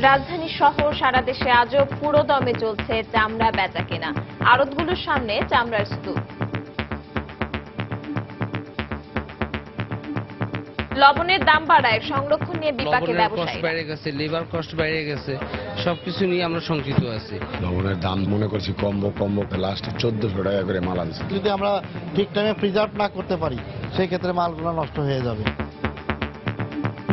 রাজধানী সহ সারা দেশে আজও পুরোদমে চলছে চামড়া বেচাকেনা। আড়তগুলোর সামনে চামড়ার স্তূপ। লবণের দাম বাড়ায় সংরক্ষণ নিয়ে বিপাকে ব্যবসায়ীরা। বেড়ে গেছে, লেবার কস্ট বেড়ে গেছে, সবকিছু নিয়ে আমরা শঙ্কিত আছি। লবণের দাম মনে করছি কমবো লাস্টে 1400 টাকা করে মাল আনছে। যদি আমরা ঠিক টাইমে প্রিজার্ভ না করতে পারি সেই ক্ষেত্রে মালগুলো নষ্ট হয়ে যাবে।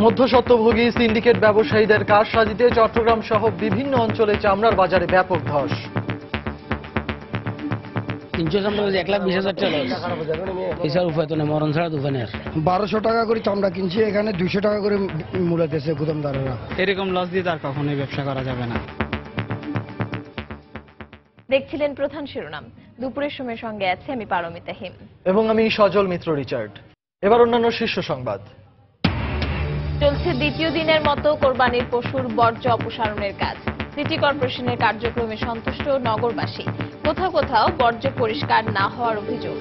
মধ্যস্বত্বভোগী সিন্ডিকেট ব্যবসায়ীদের কারসাজিতে চট্টগ্রাম সহ বিভিন্ন অঞ্চলে চামড়ার বাজারে ব্যাপক ধস। 300 চামড়া 1,20,000 টাকা লস। এছাড়া উপায় তো নেই, মরণ ছাড়া উপায় নেই। 1200 টাকা করে চামড়া কিনছি, এখানে 200 টাকা করে মূলাতেছে গুদামদারেরা। এরকম লস দিয়ে তার কখনোই ব্যবসা করা যাবে না। দেখছিলেন প্রধান শিরোনাম। দুপুরের সময়ের সঙ্গে আছে আমি পারমিতা হিম এবং আমি সজল মিত্র রিচার্ড। এবার অন্যান্য শীর্ষ সংবাদ। চলছে দ্বিতীয় দিনের মতো কোরবানির পশুর বর্জ্য অপসারণের কাজ। সিটি কর্পোরেশনের কার্যক্রমে সন্তুষ্ট নগরবাসী। কোথাও কোথাও বর্জ্য পরিষ্কার না হওয়ার অভিযোগ।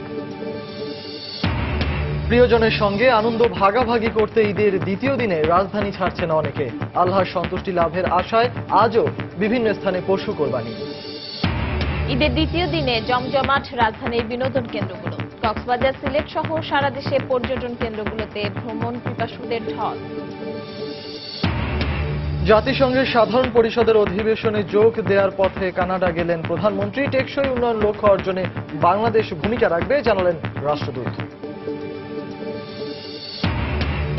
প্রিয়জনের সঙ্গে আনন্দ ভাগাভাগি করতে ঈদের দ্বিতীয় দিনে রাজধানী ছাড়ছেন অনেকে। আল্লাহর সন্তুষ্টি লাভের আশায় আজও বিভিন্ন স্থানে পশু কোরবানি। ঈদের দ্বিতীয় দিনে জমজমাট রাজধানীর বিনোদন কেন্দ্রগুলো। কক্সবাজার, সিলেট সহ সারা দেশে পর্যটন কেন্দ্রগুলোতে ভ্রমণ পিপাসুদের ঢল। জাতিসংঘের সাধারণ পরিষদের অধিবেশনে যোগ দেওয়ার পথে কানাডা গেলেন প্রধানমন্ত্রী। টেকসই উন্নয়ন লক্ষ্য অর্জনে বাংলাদেশ ভূমিকা রাখবে জানালেন রাষ্ট্রদূত।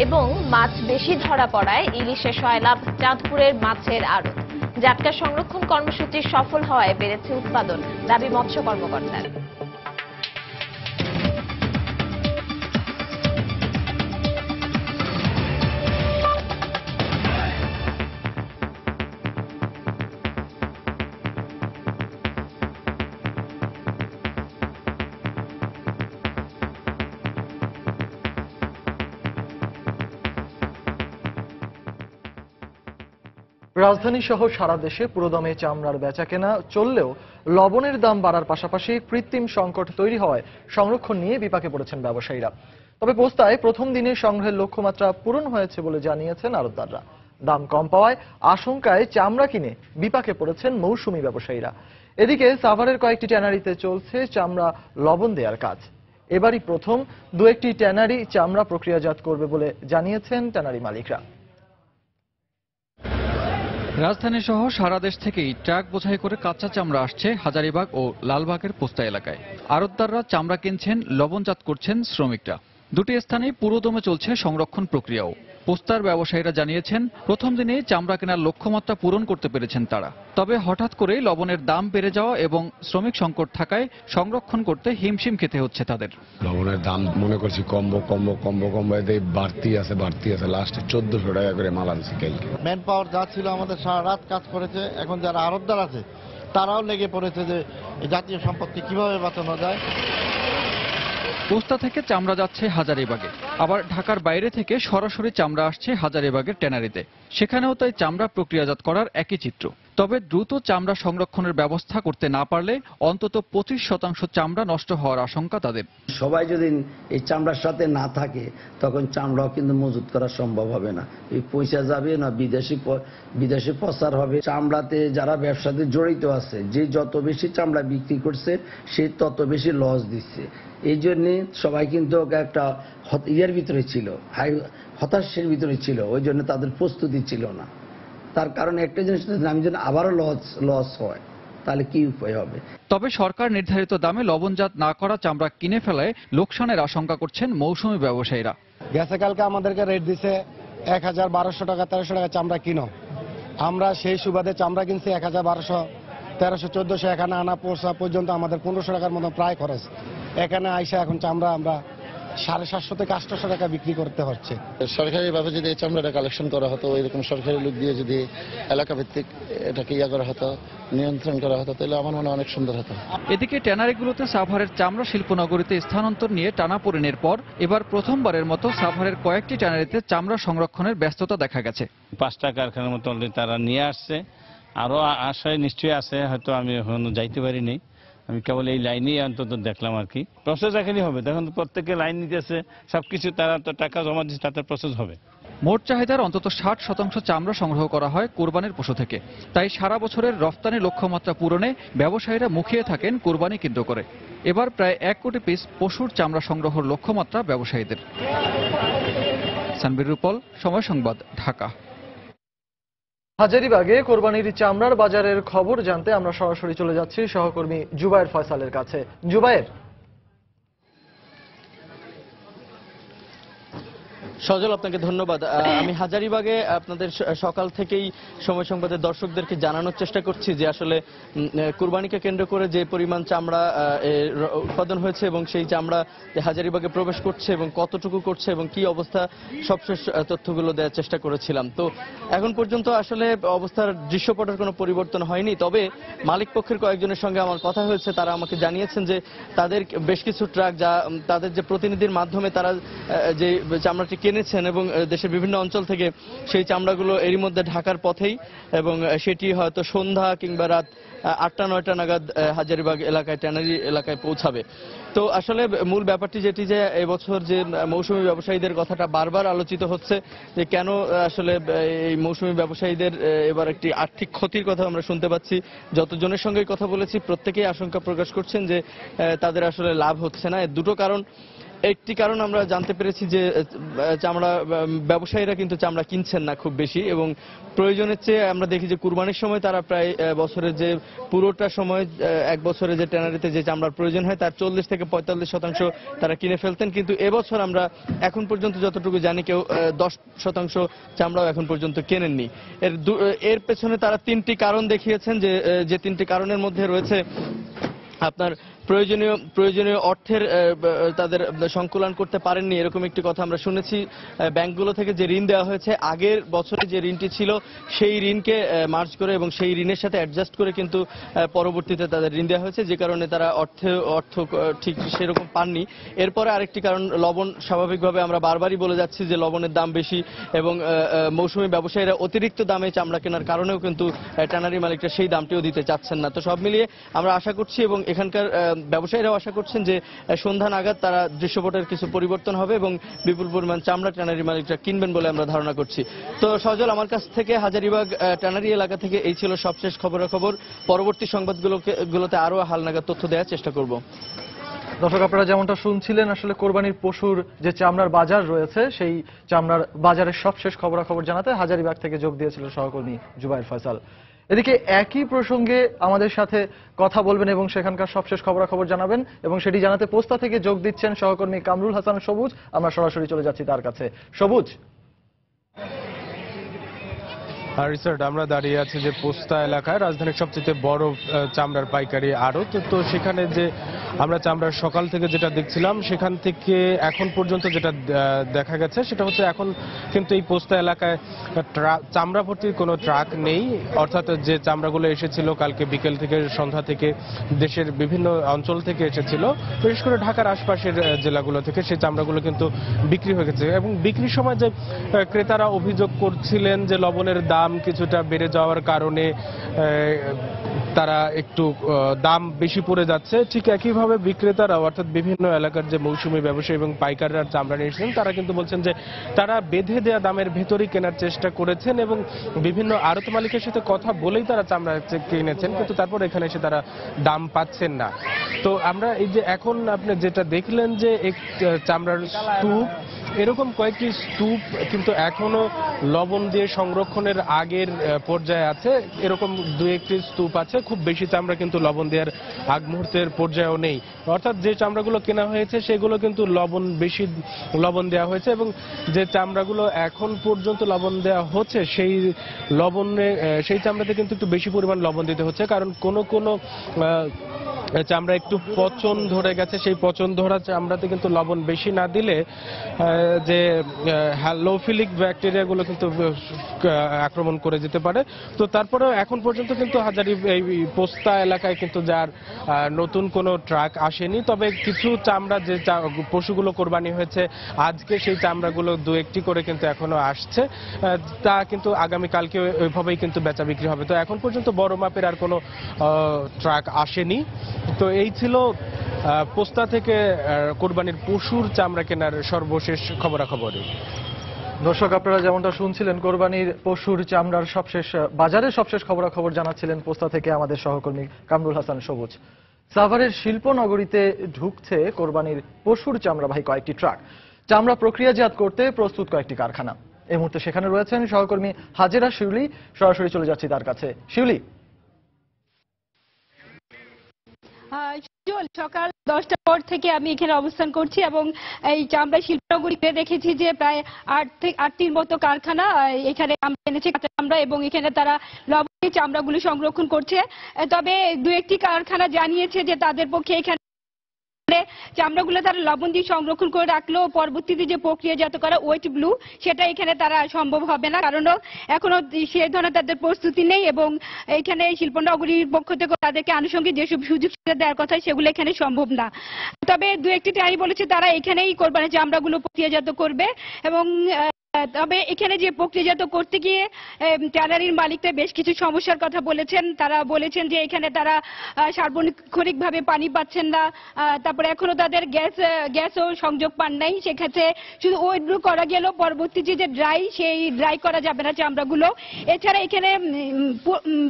এবং মাছ বেশি ধরা পড়ায় ইলিশে সয়লাভ চাঁদপুরের মাছের আড়ত। জাটকা সংরক্ষণ কর্মসূচি সফল হওয়ায় বেড়েছে উৎপাদন, দাবি মৎস্য কর্মকর্তার। রাজধানী সহ সারা দেশে পুরোদমে চামড়ার বেচাকেনা চললেও লবণের দাম বাড়ার পাশাপাশি কৃত্রিম সংকট তৈরি হওয়ায় সংরক্ষণ নিয়ে বিপাকে পড়েছেন ব্যবসায়ীরা। তবে পোস্তায় প্রথম দিনে সংগ্রহের লক্ষ্যমাত্রা পূরণ হয়েছে বলে জানিয়েছেন আড়তদাররা। দাম কম পাওয়ায় আশঙ্কায় চামড়া কিনে বিপাকে পড়েছেন মৌসুমী ব্যবসায়ীরা। এদিকে সাভারের কয়েকটি ট্যানারিতে চলছে চামড়া লবণ দেওয়ার কাজ। এবারই প্রথম দু একটি ট্যানারি চামড়া প্রক্রিয়াজাত করবে বলে জানিয়েছেন ট্যানারি মালিকরা। রাজধানী সহ সারা দেশ থেকেই ট্রাক বোঝাই করে কাঁচা চামড়া আসছে হাজারীবাগ ও লালবাগের পোস্তা এলাকায়। আড়তদাররা চামড়া কিনছেন, লবণজাত করছেন শ্রমিকরা। দুটি স্থানেই পুরোদমে চলছে সংরক্ষণ প্রক্রিয়াও। পোস্তার ব্যবসায়ীরা জানিয়েছেন প্রথম দিনেই চামড়া কেনার লক্ষ্যমাত্রা পূরণ করতে পেরেছেন তারা। তবে হঠাৎ করেই লবণের দাম বেড়ে যাওয়া এবং শ্রমিক সংকট থাকায় সংরক্ষণ করতে হিমশিম খেতে হচ্ছে তাদের। লবণের দাম মনে করছি কমবো বাড়তি আছে লাস্টে 1400 টাকা করে মাল আনছে। ম্যান পাওয়ার যা ছিল আমাদের সারা রাত কাজ করেছে। এখন যারা আড়তদার আছে তারাও লেগে পড়েছে যে জাতীয় সম্পদকে কিভাবে বাঁচানো যায়। পোস্তা থেকে চামড়া যাচ্ছে হাজারীবাগে, আবার ঢাকার বাইরে থেকে সরাসরি চামড়া আসছে হাজারীবাগের ট্যানারিতে। সেখানেও তাই চামড়া প্রক্রিয়াজাত করার একই চিত্র। তবে দ্রুত চামড়া সংরক্ষণের ব্যবস্থা করতে না পারলে অন্তত 25% চামড়া নষ্ট হওয়ার আশঙ্কা তাদের। সবাই যদি এই চামড়ার সাথে না থাকে তখন চামড়াও কিন্তু মজুত করা সম্ভব হবে না। এই পয়সা যাবে না বিদেশে প্রচার হবে। চামড়াতে যারা ব্যবসাতে জড়িত আছে, যে যত বেশি চামড়া বিক্রি করছে সে তত বেশি লস দিচ্ছে। এই জন্যে সবাই কিন্তু একটা ইয়ের ভিতরে ছিল, হতাশের ভিতরে ছিল। ওই জন্য তাদের প্রস্তুতি ছিল না। তার কারণ একটা জিনিস, আমি যেন আবারও লস হয় তাহলে কি উপায় হবে। তবে সরকার নির্ধারিত দামে লবণজাত না করা চামড়া কিনে ফেলায় লোকসানের আশঙ্কা করছেন মৌসুমী ব্যবসায়ীরা। গেছে কালকে আমাদেরকে রেট দিছে 1200 টাকা 1300 টাকা চামড়া কিনো। আমরা সেই সুবাদে চামড়া কিনছি 1200, 1300, 1400। এখানে আনা পৌঁছা পর্যন্ত আমাদের 1500 টাকার মতো প্রায় খরচ। এখানে আইসা এখন চামড়া আমরা 750 থেকে 800 টাকা বিক্রি করতে হচ্ছে। সরকারিভাবে যদি এই চামড়াটা কালেকশন করা হতো, এরকম সরকারি লোক দিয়ে যদি এলাকা ভিত্তিক এটাকে করা হতো, নিয়ন্ত্রণ করা হতো, তাহলে আমার মনে অনেক সুন্দর হতো। এদিকে ট্যানারিগুলোতে সাভারের চামড়া শিল্পনগরীতে স্থানান্তর নিয়ে টানাপোড়েনের পর এবার প্রথমবারের মতো সাভারের কয়েকটি ট্যানারিতে চামড়া সংরক্ষণের ব্যস্ততা দেখা গেছে। 5টা কারখানার মতো তারা নিয়ে আসছে, আরো আশায় নিশ্চয়ই আছে, হয়তো আমি এখনো যাইতে পারিনি। আমি কেবল এই লাইনেই অন্তত দেখলাম আর কি। প্রসেস এখনই হবে, তখন তো প্রত্যেকে লাইন নিতেছে, সবকিছু তারা তো টাকা জমা দিচ্ছে, তাতে প্রসেস হবে। মোট চাহিদার অন্তত 60% চামড়া সংগ্রহ করা হয় কোরবানির পশু থেকে। তাই সারা বছরের রফতানি লক্ষ্যমাত্রা পূরণে ব্যবসায়ীরা মুখিয়ে থাকেন কোরবানি কেন্দ্র করে। এবার প্রায় 1 কোটি পিস পশুর চামড়া সংগ্রহের লক্ষ্যমাত্রা ব্যবসায়ীদের। সানবীর রূপল, সময় সংবাদ, ঢাকা। হাজারীবাগে কোরবানির চামড়ার বাজারের খবর জানতে আমরা সরাসরি চলে যাচ্ছি সহকর্মী জুবায়ের ফয়সালের কাছে। জুবায়ের, সজল, আপনাকে ধন্যবাদ। আমি হাজারীবাগে আপনাদের সকাল থেকেই সময় সংবাদের দর্শকদেরকে জানানোর চেষ্টা করছি যে আসলে কুরবানিকে কেন্দ্র করে যে পরিমাণ চামড়া উৎপাদন হয়েছে এবং সেই চামড়া হাজারীবাগে প্রবেশ করছে এবং কতটুকু করছে এবং কি অবস্থা, সবশেষ তথ্যগুলো দেওয়ার চেষ্টা করেছিলাম। তো এখন পর্যন্ত আসলে অবস্থার দৃশ্যপটের কোনো পরিবর্তন হয়নি, তবে মালিক পক্ষের কয়েকজনের সঙ্গে আমার কথা হয়েছে। তারা আমাকে জানিয়েছেন যে তাদের বেশ কিছু ট্রাক, যা তাদের যে প্রতিনিধির মাধ্যমে তারা যে চামড়াটি কিনেছেন এবং দেশের বিভিন্ন অঞ্চল থেকে সেই চামড়াগুলো এরই মধ্যে ঢাকার পথেই, এবং সেটি হয়তো সন্ধ্যা কিংবা রাত 8টা-9টা নাগাদ হাজারীবাগ এলাকায়, ট্যানারি এলাকায় পৌঁছাবে। তো আসলে মূল ব্যাপারটি যেটি, যে এবছর যে মৌসুমী ব্যবসায়ীদের কথাটা বারবার আলোচিত হচ্ছে, যে কেন আসলে এই মৌসুমী ব্যবসায়ীদের এবার একটি আর্থিক ক্ষতির কথা আমরা শুনতে পাচ্ছি। যতজনের সঙ্গেই কথা বলেছি প্রত্যেকেই আশঙ্কা প্রকাশ করছেন যে তাদের আসলে লাভ হচ্ছে না। এর দুটো কারণ। একটি কারণ আমরা জানতে পেরেছি যে চামড়া ব্যবসায়ীরা কিন্তু চামড়া কিনছেন না খুব বেশি, এবং প্রয়োজনের চেয়ে আমরা দেখি যে কুরবানির সময় তারা প্রায় বছরের যে পুরোটা সময়, 1 বছরে যে ট্যানারিতে যে চামড়ার প্রয়োজন হয় তার 40 থেকে 45% তারা কিনে ফেলতেন। কিন্তু এবছর আমরা এখন পর্যন্ত যতটুকু জানি কেউ 10% চামড়াও এখন পর্যন্ত কেনেননি। এর পেছনে তারা 3টি কারণ দেখিয়েছেন, যে 3টি কারণের মধ্যে রয়েছে আপনার প্রয়োজনীয় অর্থের তাদের সংকুলন করতে পারেননি, এরকম একটি কথা আমরা শুনেছি। ব্যাংকগুলো থেকে যে ঋণ দেওয়া হয়েছে, আগের বছরে যে ঋণটি ছিল সেই ঋণকে মার্জ করে এবং সেই ঋণের সাথে অ্যাডজাস্ট করে কিন্তু পরবর্তীতে তাদের ঋণ দেওয়া হয়েছে, যে কারণে তারা অর্থ ঠিক সেরকম পাননি। এরপরে আরেকটি কারণ লবণ। স্বাভাবিকভাবে আমরা বারবারই বলে যাচ্ছি যে লবণের দাম বেশি এবং মৌসুমী ব্যবসায়ীরা অতিরিক্ত দামে চামড়া কেনার কারণেও কিন্তু ট্যানারি মালিকরা সেই দামটিও দিতে চাচ্ছেন না। তো সব মিলিয়ে আমরা আশা করছি এবং এখানকার ব্যবসায়ীরাও আশা করছেন যে সন্ধ্যা নাগাদ তারা দৃশ্যপটের কিছু পরিবর্তন হবে এবং বিপুল পরিমাণ চামড়া ট্যানারি মালিকরা কিনবেন বলে আমরা ধারণা করছি। তো সজল, আমার কাছ থেকে হাজারীবাগ ট্যানারি এলাকা থেকে এই ছিল সবশেষ খবরাখবর। পরবর্তী সংবাদগুলোতে আরো হালনাগাদ তথ্য দেওয়ার চেষ্টা করব। দর্শক, আপনারা যেমনটা শুনছিলেন, আসলে কোরবানির পশুর যে চামড়ার বাজার রয়েছে সেই চামড়ার বাজারের সবশেষ খবরাখবর জানাতে হাজারীবাগ থেকে যোগ দিয়েছিল সহকর্মী জুবায়ের ফয়সাল। এদিকে একই প্রসঙ্গে আমাদের সাথে কথা বলবেন এবং সেখানকার সবশেষ খবরাখবর জানাবেন এবং সেটি জানাতে পোস্তা থেকে যোগ দিচ্ছেন সহকর্মী কামরুল হাসান সবুজ। আমরা সরাসরি চলে যাচ্ছি তার কাছে। সবুজ, রিসার্ট, আমরা দাঁড়িয়ে আছি যে পোস্তা এলাকায়, রাজধানীর সবচেয়ে বড় চামড়ার পাইকারি আড়ত। তো সেখানে যে আমরা চামড়ার সকাল থেকে যেটা দেখছিলাম, সেখান থেকে এখন পর্যন্ত যেটা দেখা গেছে সেটা হচ্ছে এখন কিন্তু এই পোস্তা এলাকায় চামড়া ভর্তির কোনো ট্রাক নেই। অর্থাৎ যে চামড়াগুলো এসেছিল কালকে বিকেল থেকে, সন্ধ্যা থেকে দেশের বিভিন্ন অঞ্চল থেকে এসেছিল, বিশেষ করে ঢাকার আশপাশের জেলাগুলো থেকে, সেই চামড়াগুলো কিন্তু বিক্রি হয়ে গেছে। এবং বিক্রির সময় যে ক্রেতারা অভিযোগ করছিলেন যে লবণের দাম কিছুটা বেড়ে যাওয়ার কারণে তারা একটু দাম বেশি পড়ে যাচ্ছে, ঠিক একইভাবে বিক্রেতারা, অর্থাৎ বিভিন্ন এলাকার যে মৌসুমী ব্যবসায়ী এবং পাইকাররা চামড়া নিয়েছেন, তারা কিন্তু বলছেন যে তারা বেঁধে দেওয়া দামের ভেতরেই কেনার চেষ্টা করেছেন এবং বিভিন্ন আড়ত মালিকের সাথে কথা বলেই তারা চামড়া কিনেছেন, কিন্তু তারপর এখানে এসে তারা দাম পাচ্ছেন না। তো আমরা এই যে এখন আপনি যেটা দেখলেন যে চামড়ার স্তূপ, এরকম কয়েকটি স্তূপ কিন্তু এখনো লবণ দিয়ে সংরক্ষণের আগের পর্যায়ে আছে। এরকম 2-1টি স্তূপ আছে, খুব বেশি চামড়া কিন্তু লবণ দেওয়ার আগ মুহূর্তের পর্যায়েও নেই। অর্থাৎ যে চামড়াগুলো কেনা হয়েছে সেগুলো কিন্তু বেশি লবণ দেওয়া হয়েছে এবং যে চামড়াগুলো এখন পর্যন্ত লবণ দেওয়া হচ্ছে সেই চামড়াতে কিন্তু একটু বেশি পরিমাণ লবণ দিতে হচ্ছে, কারণ কোনো চামড়া একটু পচন ধরে গেছে, সেই পচন ধরা চামড়াতে কিন্তু লবণ বেশি না দিলে যে হ্যালোফিলিক ব্যাকটেরিয়াগুলো কিন্তু আক্রমণ করে যেতে পারে। তো তারপরেও এখন পর্যন্ত কিন্তু এই পোস্তা এলাকায় কিন্তু যার নতুন কোনো ট্রাক আসেনি, তবে কিছু চামড়া যে পশুগুলো কোরবানি হয়েছে আজকে, সেই চামড়াগুলো 2-1টি করে কিন্তু এখনো আসছে, তা কিন্তু আগামীকালকে ওইভাবেই কিন্তু বেচা বিক্রি হবে। তো এখন পর্যন্ত বড় মাপের আর কোনো ট্রাক আসেনি। তো এই ছিল পোস্তা থেকে কোরবানির পশুর চামড়া কেনার সর্বশেষ খবরাখবর। দর্শক, আপনারা যেমনটা শুনছিলেন, কোরবানির পশুর চামড়ার বাজারের সবশেষ খবরাখবর জানাচ্ছিলেন পোস্তা থেকে আমাদের সহকর্মী কামরুল হাসান সবুজ। সাভারের শিল্পনগরীতে ঢুকছে কোরবানির পশুর চামড়াবাহী কয়েকটি ট্রাক। চামড়া প্রক্রিয়াজাত করতে প্রস্তুত কয়েকটি কারখানা। এই মুহূর্তে সেখানে রয়েছেন সহকর্মী হাজেরা শিউলি। সরাসরি চলে যাচ্ছি তার কাছে। শিউলি, সকাল 10টার পর থেকে আমি এখানে অবস্থান করছি এবং এই চামড়া শিল্পনগরীতে দেখেছি যে প্রায় 8টির মতো কারখানা এখানে এনেছে কাঁচা চামড়া এবং এখানে তারা লবণের চামড়াগুলো সংরক্ষণ করছে। তবে দু একটি কারখানা জানিয়েছে যে তাদের পক্ষে এখানে চামড়াগুলো তারা লবণ দিয়ে সংরক্ষণ করে রাখলেও পরবর্তীতে যে প্রক্রিয়াজাত করা ওয়েট ব্লু সেটা এখানে তারা সম্ভব হবে না, কারণ এখনো সে ধরনের তাদের প্রস্তুতি নেই এবং এখানে শিল্পনগরীর পক্ষ থেকে তাদেরকে আনুষঙ্গিক যেসব সুযোগ সুবিধা দেওয়ার কথা সেগুলো এখানে সম্ভব না। তবে দু একটি ট্রাই বলেছে তারা এখানেই কোরবানির চামড়াগুলো প্রক্রিয়াজাত করবে এবং তবে এখানে যে প্রক্রিয়াজাত করতে গিয়ে ট্যানারির মালিকরা বেশ কিছু সমস্যার কথা বলেছেন। তারা বলেছেন যে এখানে তারা সার্বক্ষণিকভাবে পানি পাচ্ছেন না, তারপরে এখনো তাদের গ্যাসও সংযোগ পান নাই। সেক্ষেত্রে শুধু ওয়েট ব্লু করা গেলেও পরবর্তীতে যে সেই ড্রাই করা যাবে না চামড়াগুলো। এছাড়া এখানে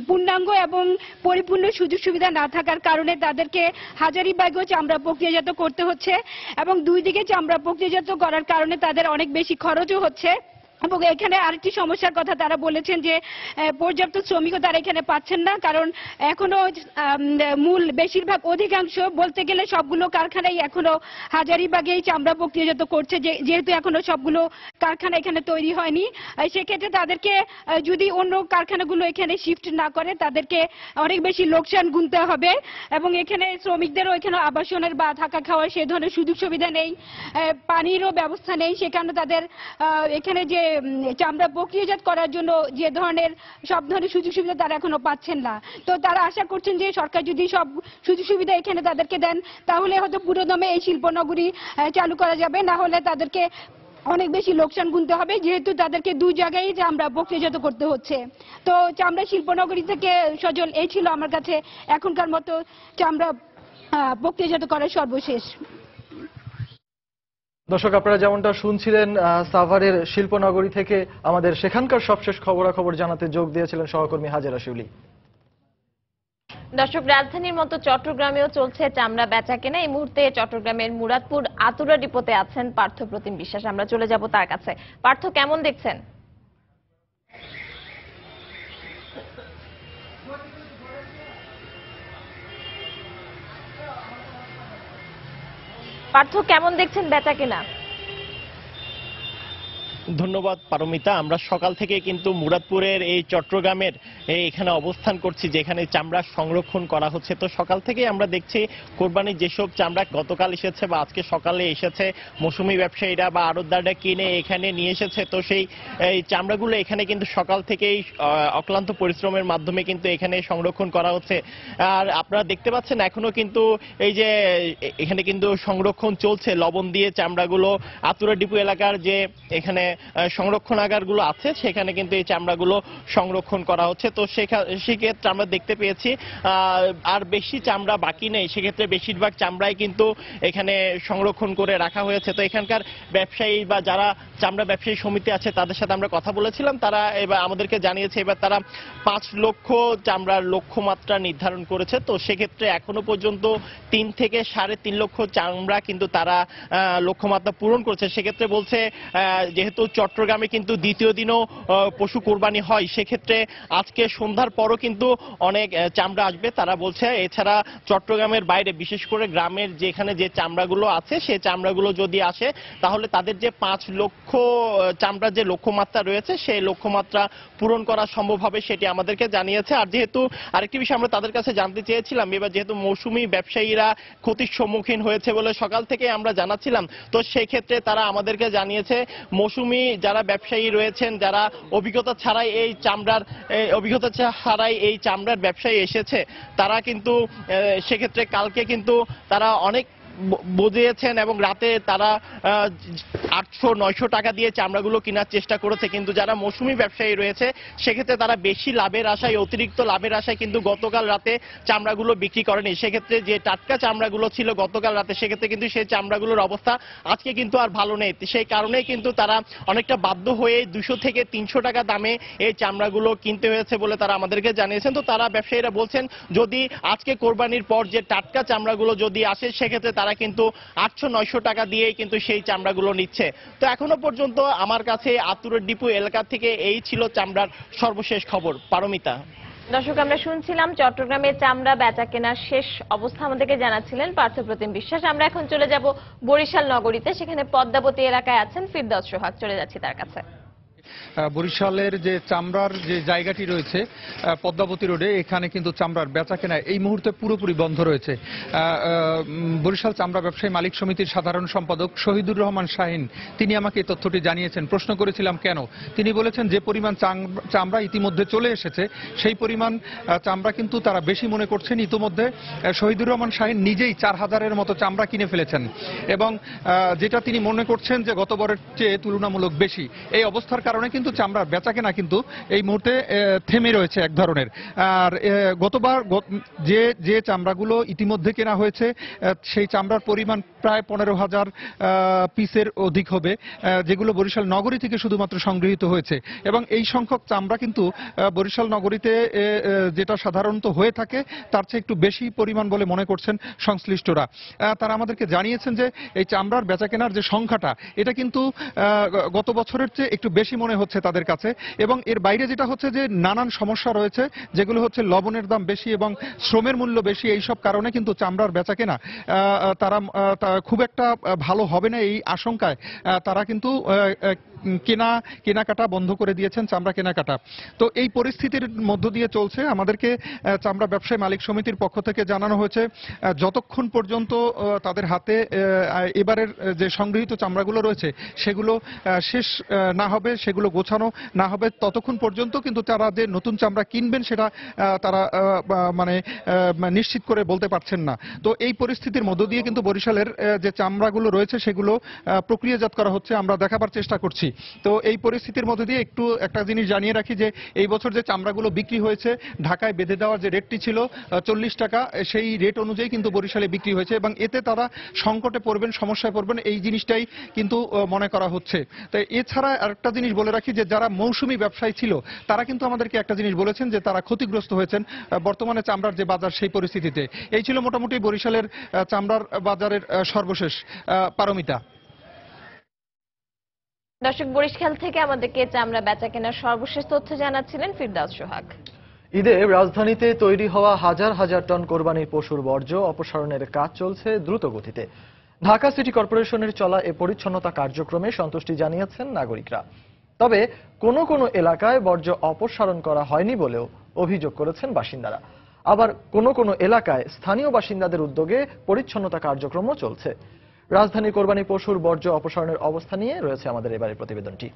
পূর্ণাঙ্গ এবং পরিপূর্ণ সুযোগ সুবিধা না থাকার কারণে তাদেরকে হাজারীবাগেও চামড়া প্রক্রিয়াজাত করতে হচ্ছে এবং দুই দিকে চামড়া প্রক্রিয়াজাত করার কারণে তাদের অনেক বেশি খরচও হচ্ছে। এবং এখানে আরেকটি সমস্যার কথা তারা বলেছেন যে পর্যাপ্ত শ্রমিকও তারা এখানে পাচ্ছেন না, কারণ এখনো বেশিরভাগ অধিকাংশ বলতে গেলে সবগুলো কারখানাই এখনো হাজারীবাগেই চামড়া প্রক্রিয়াজাত করছে, যেহেতু এখনো সবগুলো কারখানা এখানে তৈরি হয়নি। সেক্ষেত্রে তাদেরকে যদি অন্য কারখানাগুলো এখানে শিফট না করে তাদেরকে অনেক বেশি লোকসান গুনতে হবে এবং এখানে শ্রমিকদেরও এখানে আবাসনের বা থাকা খাওয়ার সে ধরনের সুযোগ সুবিধা নেই, পানিরও ব্যবস্থা নেই। সেখানে তাদের এখানে যে চামড়া প্রক্রিয়াজাত করার জন্য যে ধরনের সব ধরনের সুযোগ সুবিধা তারা এখনো পাচ্ছেন না। তো তারা আশা করছেন যে সরকার যদি সব সুযোগ সুবিধা এখানে তাদেরকে দেন তাহলে হয়তো পুরোদমে এই শিল্পনগরী চালু করা যাবে, না হলে তাদেরকে অনেক বেশি লোকসান গুনতে হবে, যেহেতু তাদেরকে দুই জায়গায় চামড়া প্রক্রিয়াজাত করতে হচ্ছে। তো চামড়া শিল্পনগরী থেকে সজল এই ছিল আমার কাছে এখনকার মতো চামড়া প্রক্রিয়াজাত করার সর্বশেষ। দর্শক, আপনারা যেমনটা শুনছিলেন, সাভারের শিল্পনগরী থেকে আমাদের সেখানকার সবশেষ খবরাখবর জানাতে যোগ দিয়েছিলেন সহকর্মী হাজেরা শিউলি। দর্শক, রাজধানীর মতো চট্টগ্রামেও চলছে চামড়া বেচা কেনা। এই মুহূর্তে চট্টগ্রামের মুরাদপুর আতুরা ডিপোতে আছেন পার্থ প্রতিম বিশ্বাস। আমরা চলে যাব তার কাছে। পার্থ, কেমন দেখছেন? পার্থ, কেমন দেখছেন বেচা কেনা? ধন্যবাদ পারমিতা। আমরা সকাল থেকে কিন্তু মুরাদপুরের এই চট্টগ্রামের এখানে অবস্থান করছি, যেখানে চামড়া সংরক্ষণ করা হচ্ছে। তো সকাল থেকে আমরা দেখছি কোরবানির যেসব চামড়া গতকাল এসেছে বা আজকে সকালে এসেছে, মৌসুমী ব্যবসায়ীরা বা আড়তদাররা কিনে এখানে নিয়ে এসেছে। তো সেই চামড়াগুলো এখানে কিন্তু সকাল থেকেই অক্লান্ত পরিশ্রমের মাধ্যমে কিন্তু এখানে সংরক্ষণ করা হচ্ছে। আর আপনারা দেখতে পাচ্ছেন এখনো কিন্তু এই যে এখানে কিন্তু সংরক্ষণ চলছে লবণ দিয়ে চামড়াগুলো। আতুরা ডিপো এলাকার যে এখানে সংরক্ষণাগারগুলো আছে সেখানে কিন্তু এই চামড়াগুলো সংরক্ষণ করা হচ্ছে। তো সেক্ষেত্রে আমরা দেখতে পেয়েছি আর বেশি চামড়া বাকি নেই, সেক্ষেত্রে বেশিরভাগ চামড়াই কিন্তু এখানে সংরক্ষণ করে রাখা হয়েছে। তো এখানকার ব্যবসায়ী বা যারা চামড়া ব্যবসায়ী সমিতি আছে তাদের সাথে আমরা কথা বলেছিলাম, তারা এবার আমাদেরকে জানিয়েছে এবার তারা 5 লক্ষ চামড়ার লক্ষ্যমাত্রা নির্ধারণ করেছে। তো সেক্ষেত্রে এখনো পর্যন্ত 3 থেকে 3.5 লক্ষ চামড়া কিন্তু তারা লক্ষ্যমাত্রা পূরণ করছে। সেক্ষেত্রে বলছে যেহেতু চট্টগ্রামে কিন্তু দ্বিতীয় দিনও পশু কোরবানি হয়, সেক্ষেত্রে আজকে সন্ধ্যার পরও কিন্তু অনেক চামড়া আসবে তারা বলছে। এছাড়া চট্টগ্রামের বাইরে বিশেষ করে গ্রামের যেখানে যে চামড়াগুলো আছে সেই চামড়াগুলো যদি আসে তাহলে তাদের যে 5 লক্ষ চামড়ার যে লক্ষ্যমাত্রা রয়েছে সেই লক্ষ্যমাত্রা পূরণ করা সম্ভব হবে, সেটি আমাদেরকে জানিয়েছে। আর যেহেতু আরেকটি বিষয় আমরা তাদের কাছে জানতে চেয়েছিলাম, এবার যেহেতু মৌসুমী ব্যবসায়ীরা ক্ষতির সম্মুখীন হয়েছে বলে সকাল থেকে আমরা জানাচ্ছিলাম, তো সেই ক্ষেত্রে তারা আমাদেরকে জানিয়েছে মৌসুমী যারা ব্যবসায়ী রয়েছেন, যারা অভিজ্ঞতা ছাড়াই এই চামড়ার ব্যবসায়ী এসেছে, তারা কিন্তু সেক্ষেত্রে কালকে কিন্তু তারা অনেক বুঝিয়েছেন এবং রাতে তারা 800-900 টাকা দিয়ে চামড়াগুলো কেনার চেষ্টা করেছে, কিন্তু যারা মৌসুমী ব্যবসায়ী রয়েছে সেক্ষেত্রে তারা বেশি লাভের আশায়, অতিরিক্ত লাভের আশায় কিন্তু গতকাল রাতে চামড়াগুলো বিক্রি করেনি। সেক্ষেত্রে যে টাটকা চামড়াগুলো ছিল গতকাল রাতে, সেক্ষেত্রে কিন্তু সেই চামড়াগুলোর অবস্থা আজকে কিন্তু আর ভালো নেই। সেই কারণেই কিন্তু তারা অনেকটা বাধ্য হয়ে 200 থেকে 300 টাকা দামে এই চামড়াগুলো কিনতে হয়েছে বলে তারা আমাদেরকে জানিয়েছেন। তো তারা ব্যবসায়ীরা বলছেন যদি আজকে কোরবানির পর যে টাটকা চামড়াগুলো যদি আসে সেক্ষেত্রে তারা কিন্তু 800-900 টাকা দিয়েই কিন্তু সেই চামড়াগুলো নিচ্ছে। তো এখনো পর্যন্ত আমার কাছে আতুরের ডিপো এলাকা থেকে এই ছিল চামড়ার সর্বশেষ খবর। পারমিতা। দর্শক, আমরা শুনছিলাম চট্টগ্রামে চামড়া বেচা কেনার শেষ অবস্থা আমাদেরকে জানাচ্ছিলেন পার্থপ্রতিম বিশ্বাস। আমরা এখন চলে যাব বরিশাল নগরীতে, সেখানে পদ্মাবতী এলাকায় আছেন ফিরদৌস সোহাগ, চলে যাচ্ছি তার কাছে। বরিশালের যে চামড়ার যে জায়গাটি রয়েছে পদ্মাবতী রোডে, এখানে কিন্তু চামড়ার বেচা কেনা এই মুহূর্তে পুরোপুরি বন্ধ রয়েছে। বরিশাল চামড়া ব্যবসায়ী মালিক সমিতির সাধারণ সম্পাদক শহীদুর রহমান শাহিন তিনি আমাকে এই তথ্যটি জানিয়েছেন। প্রশ্ন করেছিলাম কেন, তিনি বলেছেন যে পরিমাণ চামড়া ইতিমধ্যে চলে এসেছে সেই পরিমাণ চামড়া কিন্তু তারা বেশি মনে করছেন। ইতিমধ্যে শহীদুর রহমান শাহিন নিজেই 4000-এর মতো চামড়া কিনে ফেলেছেন এবং যেটা তিনি মনে করছেন যে গতবারের চেয়ে তুলনামূলক বেশি। এই অবস্থার কারণে কিন্তু চামড়ার বেচা কেনা কিন্তু এই মুহূর্তে থেমে রয়েছে এক ধরনের। আর গতবার যে চামড়াগুলো ইতিমধ্যে কেনা হয়েছে সেই চামড়ার পরিমাণ প্রায় 15,000 পিসের অধিক হবে, যেগুলো বরিশাল নগরী থেকে শুধুমাত্র সংগৃহীত হয়েছে। এবং এই সংখ্যক চামড়া কিন্তু বরিশাল নগরীতে যেটা সাধারণত হয়ে থাকে তার চেয়ে একটু বেশি পরিমাণ বলে মনে করছেন সংশ্লিষ্টরা। তারা আমাদেরকে জানিয়েছেন যে এই চামড়ার বেচা কেনার যে সংখ্যাটা এটা কিন্তু গত বছরের চেয়ে একটু বেশি মনে হচ্ছে তাদের কাছে। এবং এর বাইরে যেটা হচ্ছে যে নানান সমস্যা রয়েছে, যেগুলো হচ্ছে লবণের দাম বেশি এবং শ্রমের মূল্য বেশি। এই সব কারণে কিন্তু চামড়ার বেচা কেনা তারা খুব একটা ভালো হবে না এই আশঙ্কায় তারা কিন্তু কেনাকাটা বন্ধ করে দিয়েছেন, চামড়া কেনাকাটা। তো এই পরিস্থিতির মধ্য দিয়ে চলছে। আমাদেরকে চামড়া ব্যবসায়ী মালিক সমিতির পক্ষ থেকে জানানো হয়েছে যতক্ষণ পর্যন্ত তাদের হাতে এবারের যে সংগৃহীত চামড়াগুলো রয়েছে সেগুলো শেষ না হবে, সেগুলো গোছানো না হবে, ততক্ষণ পর্যন্ত কিন্তু তারা যে নতুন চামড়া কিনবেন সেটা তারা মানে নিশ্চিত করে বলতে পারছেন না। তো এই পরিস্থিতির মধ্য দিয়ে কিন্তু বরিশালের যে চামড়াগুলো রয়েছে সেগুলো প্রক্রিয়াজাত করা হচ্ছে, আমরা দেখাবার চেষ্টা করছি। তো এই পরিস্থিতির মধ্যে দিয়ে একটু একটা জিনিস জানিয়ে রাখি যে এই বছর যে চামড়াগুলো বিক্রি হয়েছে ঢাকায় বেঁধে দেওয়ার যে রেটটি ছিল 40 টাকা, সেই রেট অনুযায়ী কিন্তু বরিশালে বিক্রি হয়েছে এবং এতে তারা সংকটে পড়বেন, সমস্যায় পড়বেন, এই জিনিসটাই কিন্তু মনে করা হচ্ছে। তো এছাড়া আরেকটা জিনিস বলে রাখি যে যারা মৌসুমী ব্যবসায়ী ছিল তারা কিন্তু আমাদেরকে একটা জিনিস বলেছেন যে তারা ক্ষতিগ্রস্ত হয়েছেন বর্তমানে চামড়ার যে বাজার সেই পরিস্থিতিতে। এই ছিল মোটামুটি বরিশালের চামড়ার বাজারের সর্বশেষ। পারমিতা। দর্শক, বরিশাল থেকে আমাদেরকে চামড়া বেচা কেনার সর্বশেষ তথ্য জানাচ্ছিলেন ফিরদৌস সোহাগ। ঈদে রাজধানীতে তৈরি হওয়া হাজার হাজার টন কোরবানির পশুর বর্জ্য অপসারণের কাজ চলছে দ্রুত গতিতে। ঢাকা সিটি কর্পোরেশনের চলা এ পরিচ্ছন্নতা কার্যক্রমে সন্তুষ্টি জানিয়েছেন নাগরিকরা। তবে কোনো কোনো এলাকায় বর্জ্য অপসারণ করা হয়নি বলেও অভিযোগ করেছেন বাসিন্দারা। আবার কোনো কোনো এলাকায় স্থানীয় বাসিন্দাদের উদ্যোগে পরিচ্ছন্নতা কার্যক্রমও চলছে। রাজধানীর কোরবানি পশুর বর্জ্য অপসারণের অবস্থা নিয়ে রয়েছে আমাদের এবারের প্রতিবেদনটি।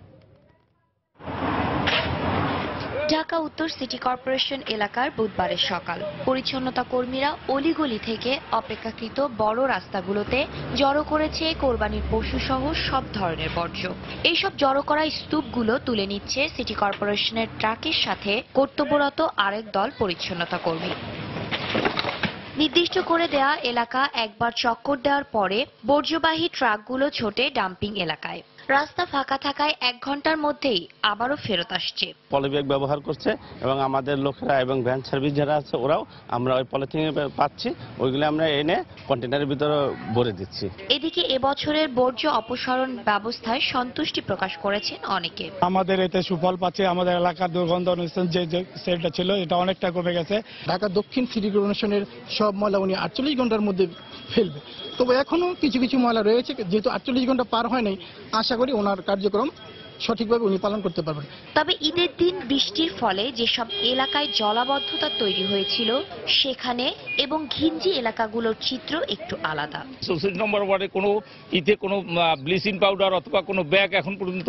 ঢাকা উত্তর সিটি কর্পোরেশন এলাকার বুধবারের সকাল, পরিচ্ছন্নতা কর্মীরা অলিগলি থেকে অপেক্ষাকৃত বড় রাস্তাগুলোতে জড়ো করেছে কোরবানির পশু সহ সব ধরনের বর্জ্য। এইসব জড়ো করা স্তূপগুলো তুলে নিচ্ছে সিটি কর্পোরেশনের ট্রাকের সাথে কর্তব্যরত আরেক দল পরিচ্ছন্নতা কর্মী। নির্দিষ্ট করে দেয়া এলাকা একবার চক্কর দেওয়ার পরে বর্জ্যবাহী ট্রাকগুলো ছোটে ডাম্পিং এলাকায়। রাস্তা ফাঁকা থাকায় 1 ঘন্টার মধ্যেই আবারও ফেরত আসছে। পলিব্যাগ ব্যবহার করছে এবং আমাদের লোকেরা এবং ভ্যান সার্ভিস যারা আছে ওরাও আমরা ওই পলিথিন পাচ্ছি, ওইগুলো আমরা এনে কন্টেনারের ভিতরে ভরে দিচ্ছি। এদিকে এবছরের বর্জ্য অপসারণ ব্যবস্থায় সন্তুষ্টি প্রকাশ করেছেন অনেকে। আমাদের এতে সুফল পাচ্ছে। আমাদের এলাকার দুর্গন্ধ অনুষ্ঠান যে সেলটা ছিল এটা অনেকটা কমে গেছে। ঢাকা দক্ষিণ সিটি কর্পোরেশনের সব ময়লা উনি 48 ঘন্টার মধ্যে ফেলবে, তবে এখনো কিছু কিছু ময়লা রয়েছে, যেহেতু 48 ঘন্টা পার হয় নাই, আশা করি ওনার কার্যক্রম সঠিকভাবে উনি পালন করতে পারবেন। তবে ঈদের দিন বৃষ্টির ফলে যেসব এলাকায় জলাবদ্ধতা তৈরি হয়েছিল সেখানে এবং ঘিঞ্জি এলাকাগুলোর চিত্র একটু আলাদা। 64 নম্বর ওয়ার্ডে কোনো ঈদে কোনো ব্লিচিং পাউডার অথবা কোনো ব্যাগ এখন পর্যন্ত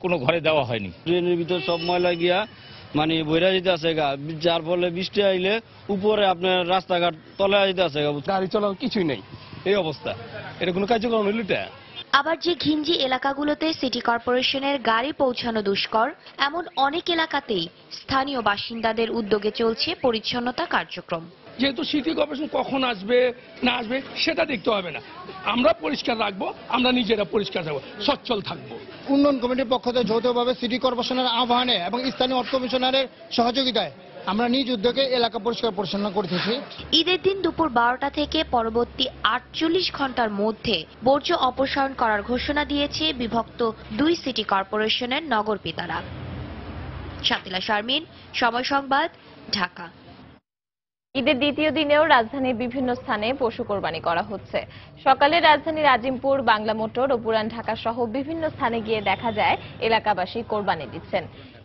কোনো ঘরে দেওয়া হয়নি। ড্রেনের ভিতর সব ময়লা গিয়া মানে বইরা যেতে আছে গা, যার ফলে বৃষ্টি আইলে উপরে আপনার রাস্তাঘাট তলায় যেতে আছে গা, গাড়ি চলার কিছুই নেই। এই অবস্থা, এটা কোনো কার্যক্রম হইল এটা? আবার যে ঘিঞ্জি এলাকাগুলোতে সিটি কর্পোরেশনের গাড়ি পৌঁছানো দুষ্কর, এমন অনেক এলাকাতেই স্থানীয় বাসিন্দাদের উদ্যোগে চলছে পরিচ্ছন্নতা কার্যক্রম। যেহেতু সিটি কর্পোরেশন কখন আসবে না আসবে সেটা দেখতে হবে না, আমরা পরিষ্কার রাখবো, আমরা নিজেরা পরিষ্কার রাখবো, সচ্ছল থাকবো। উন্নয়ন কমিটির পক্ষ থেকে যৌথভাবে সিটি কর্পোরেশনের আহ্বানে এবং স্থানীয় অর্থ কমিশনারের সহযোগিতায় আমরা নিজ উদ্যোগে এলাকা পরিষ্কার পরিচ্ছন্ন করতেছি। ঈদের দিন দুপুর 12টা থেকে পরবর্তী 48 ঘন্টার মধ্যে বর্জ্য অপসারণ করার ঘোষণা দিয়েছে বিভক্ত 2 সিটি কর্পোরেশনের নগরপিতারা। শাতিলা শারমিন, সময় সংবাদ, ঢাকা। ঈদের দ্বিতীয় দিনেও রাজধানীর বিভিন্ন স্থানে পশু কোরবানি করা হচ্ছে। সকালে রাজধানীর আজিমপুর, বাংলা মোটর ও পুরান ঢাকা সহ বিভিন্ন স্থানে গিয়ে দেখা যায় এলাকাবাসী কোরবানি দিচ্ছেন।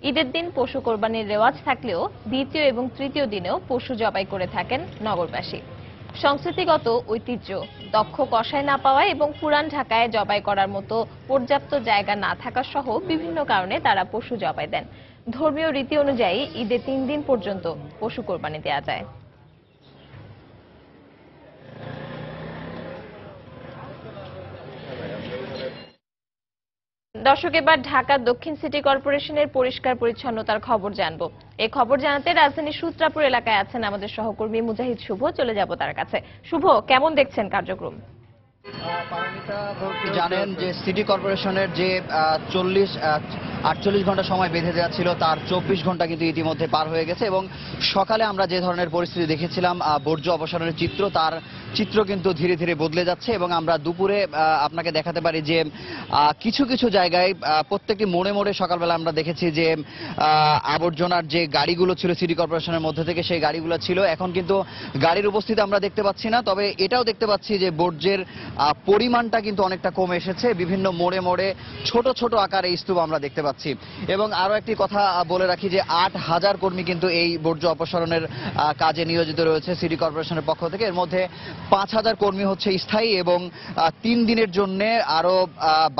ঈদের দিন পশু কোরবানির রেওয়াজ থাকলেও দ্বিতীয় এবং তৃতীয় দিনেও পশু জবাই করে থাকেন নগরবাসী। সংস্কৃতিগত ঐতিহ্য, দক্ষ কসাই না পাওয়া এবং পুরান ঢাকায় জবাই করার মতো পর্যাপ্ত জায়গা না থাকা সহ বিভিন্ন কারণে তারা পশু জবাই দেন। ধর্মীয় রীতি অনুযায়ী ঈদের 3 দিন পর্যন্ত পশু কোরবানি দেওয়া যায়। দর্শক, এবার ঢাকা দক্ষিণ সিটি কর্পোরেশনের পরিষ্কার পরিচ্ছন্নতার খবর জানবো। এই খবর জানাতে রাজধানীর সূত্রাপুর এলাকায় আছেন আমাদের সহকর্মী মুজাহিদ শুভ। চলে যাব তার কাছে। শুভ, কেমন দেখছেন কার্যক্রম? জানেন যে সিটি কর্পোরেশনের যে 48 ঘন্টা সময় বেঁধে দেওয়া ছিল তার 24 ঘন্টা কিন্তু ইতিমধ্যে পার হয়ে গেছে এবং সকালে আমরা যে ধরনের পরিস্থিতি দেখেছিলাম বর্জ্য অপসারণের চিত্র, তার চিত্র কিন্তু ধীরে ধীরে বদলে যাচ্ছে এবং আমরা দুপুরে আপনাকে দেখাতে পারি যে কিছু কিছু জায়গায় প্রত্যেকটি মোড়ে মোড়ে সকালবেলা আমরা দেখেছি যে আবর্জনার যে গাড়িগুলো ছিল সিটি কর্পোরেশনের মধ্যে থেকে সেই গাড়িগুলো ছিল। এখন কিন্তু গাড়ির উপস্থিতি আমরা দেখতে পাচ্ছি না, তবে এটাও দেখতে পাচ্ছি যে বর্জ্যের পরিমাণটা কিন্তু অনেকটা কমে এসেছে। বিভিন্ন মোড়ে মোড়ে ছোট ছোট আকারে স্তূপ আমরা দেখতে পাচ্ছি। এবং আরো একটি কথা বলে রাখি যে 8000 কর্মী কিন্তু এই বর্জ্য অপসারণের কাজে নিয়োজিত রয়েছে সিটি কর্পোরেশনের পক্ষ থেকে। এর মধ্যে 5000 কর্মী হচ্ছে স্থায়ী এবং 3 দিনের জন্য আরো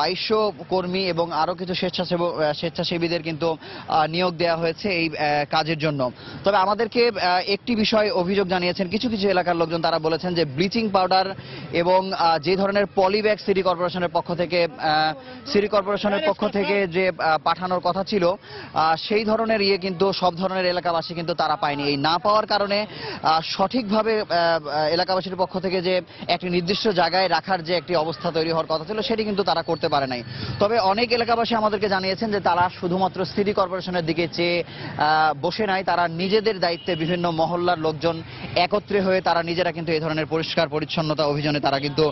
2200 কর্মী এবং আরো কিছু স্বেচ্ছাসেবীদের কিন্তু নিয়োগ দেওয়া হয়েছে এই কাজের জন্য। তবে আমাদেরকে একটি বিষয় অভিযোগ জানিয়েছেন কিছু কিছু এলাকার লোকজন। তারা বলেছেন যে ব্লিচিং পাউডার এবং যে ধরনের পলিব্যাগ সিটি কর্পোরেশনের পক্ষ থেকে যে পাঠানোর কথা ছিল সেই ধরনের কিন্তু সব ধরনের এলাকাবাসী কিন্তু তারা পায়নি। এই না পাওয়ার কারণে সঠিকভাবে এলাকাবাসীর পক্ষ থেকে যে একটি নির্দিষ্ট জায়গায় রাখার যে একটি অবস্থা তৈরি হওয়ার কথা ছিল সেটি কিন্তু তারা করতে পারে নাই। তবে অনেক এলাকাবাসী আমাদেরকে জানিয়েছেন যে তারা শুধুমাত্র সিটি কর্পোরেশনের দিকে চেয়ে বসে নাই, তারা নিজেদের দায়িত্বে বিভিন্ন মহল্লার লোকজন একত্রে হয়ে তারা নিজেরা কিন্তু এই ধরনের পরিষ্কার পরিচ্ছন্নতা অভিযানে তারা কিন্তু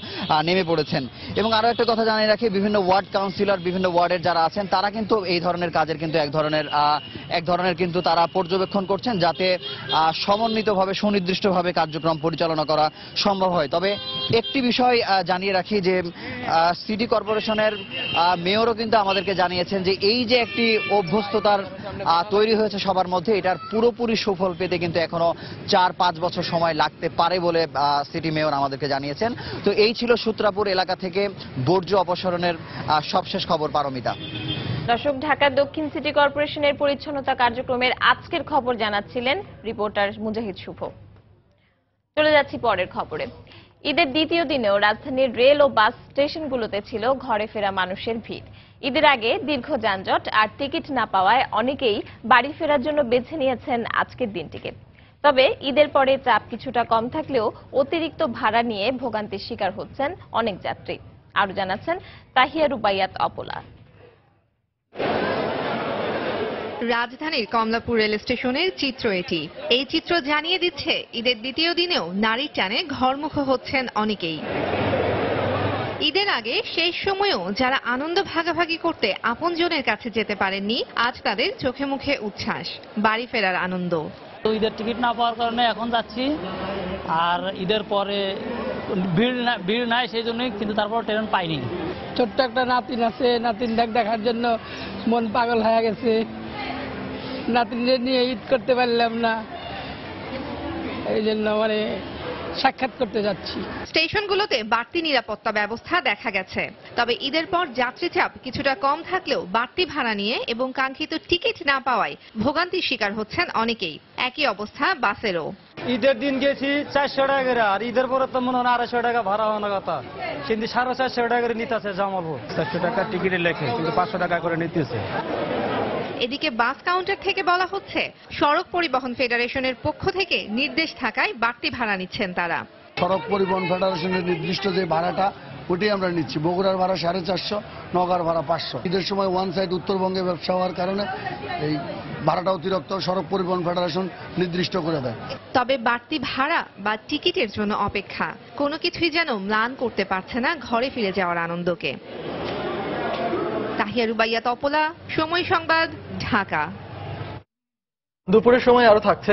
নেমে পড়েছেন। এবং আরো একটা কথা জানিয়ে রাখি, বিভিন্ন ওয়ার্ড কাউন্সিলর, বিভিন্ন ওয়ার্ডের যারা আছেন তারা কিন্তু এই ধরনের কাজের কিন্তু এক ধরনের কিন্তু তারা পর্যবেক্ষণ করছেন যাতে সমন্বিতভাবে সুনির্দিষ্টভাবে কার্যক্রম পরিচালনা করা সম্ভব হয়। তবে একটি বিষয় জানিয়ে রাখি যে সিটি কর্পোরেশনের মেয়রও কিন্তু আমাদেরকে জানিয়েছেন যে এই যে একটি অভ্যস্ততার তৈরি হয়েছে সবার মধ্যে, এটার পুরোপুরি সুফল পেতে কিন্তু এখনো 4-5 বছর সময় লাগতে পারে বলে সিটি মেয়র আমাদেরকে জানিয়েছেন। তো এই ছিল সূত্রাপুর এলাকা থেকে বর্জ্য অপসারণের সবশেষ খবর। পারমিতা। দর্শক, ঢাকা দক্ষিণ সিটি কর্পোরেশনের পরিচ্ছন্নতা কার্যক্রমের আজকের খবর জানাচ্ছিলেন রিপোর্টার মুজাহিদ শুভ। চলে যাচ্ছি পরের খবরে। ঈদের দ্বিতীয় দিনেও রাজধানীর রেল ও বাস স্টেশনগুলোতে ছিল ঘরে ফেরা মানুষের ভিড়। ঈদের আগে দীর্ঘ যানজট আর টিকিট না পাওয়ায় অনেকেই বাড়ি ফেরার জন্য বেছে নিয়েছেন আজকের দিনটিকে। তবে ঈদের পরে চাপ কিছুটা কম থাকলেও অতিরিক্ত ভাড়া নিয়ে ভোগান্তির শিকার হচ্ছেন অনেক যাত্রী। আরো জানাচ্ছেন তাহিয়া রুবাইয়াত অপলা। রাজধানীর কমলাপুর রেল স্টেশনের চিত্র এটি। এই চিত্র জানিয়ে দিচ্ছে ঈদের দ্বিতীয় দিনেও নারীর টানে ঘরমুখ হচ্ছেন অনেকেই। ঈদের আগে শেষ সময়েও যারা আনন্দ ভাগাভাগি করতে আপনজনের কাছে যেতে পারেননি, আজ তাদের চোখে মুখে উচ্ছ্বাস, বাড়ি ফেরার আনন্দ। ঈদের টিকিট না পাওয়ার কারণে এখন যাচ্ছি, আর ঈদের পরে ভিড় নাই সেই জন্যই, কিন্তু তারপর ট্রেন পাইনি। ছোট্ট একটা নাতিন আছে, নাতিন দেখার জন্য মন পাগল হয়ে গেছে। নাতিনদের নিয়ে ঈদ করতে পারলাম না, এই জন্য সাক্ষাৎ করতে যাচ্ছি। স্টেশনগুলোতে বাড়তি নিরাপত্তা ব্যবস্থা দেখা গেছে। তবে ঈদের পর যাত্রী চাপ কিছুটা কম থাকলেও বাড়তি ভাড়া নিয়ে এবং কাঙ্ক্ষিত টিকিট না পাওয়ায় ভোগান্তির শিকার হচ্ছেন অনেকেই। একই অবস্থা বাসেরও। ঈদের দিন গেছি 400 টাকা করে, আর ঈদের পরে তো মনে হয় 250 টাকা ভাড়া হওয়ার কথা, কিন্তু 450 টাকা করে নিতেছে জামালপুর। 400 টাকা টিকিটে লেখে, কিন্তু 500 টাকা করে নিতেছে। এদিকে বাস কাউন্টার থেকে বলা হচ্ছে সড়ক পরিবহন ফেডারেশনের পক্ষ থেকে নির্দেশ থাকায় বাড়তি ভাড়া নিচ্ছেন তারা। সড়ক পরিবহন ফেডারেশনের নির্দিষ্ট যে ভাড়াটা ওটাই আমরা নিচ্ছি। বগুড়ার ভাড়া 450, নওগাঁর ভাড়া 500। ঈদের সময় ওয়ান সাইড উত্তরবঙ্গে ব্যবসা হওয়ার কারণে এই ভাড়াটা অতিরিক্ত সড়ক পরিবহন ফেডারেশন নির্দিষ্ট করে দেয়। তবে বাড়তি ভাড়া বা টিকিটের জন্য অপেক্ষা কোনো কিছুই যেন ম্লান করতে পারছে না ঘরে ফিরে যাওয়ার আনন্দকে। তাহিয়া রুবাইয়া তপলা, সময় সংবাদ, ঢাকা। দুপুরের সময় আরো থাকছে।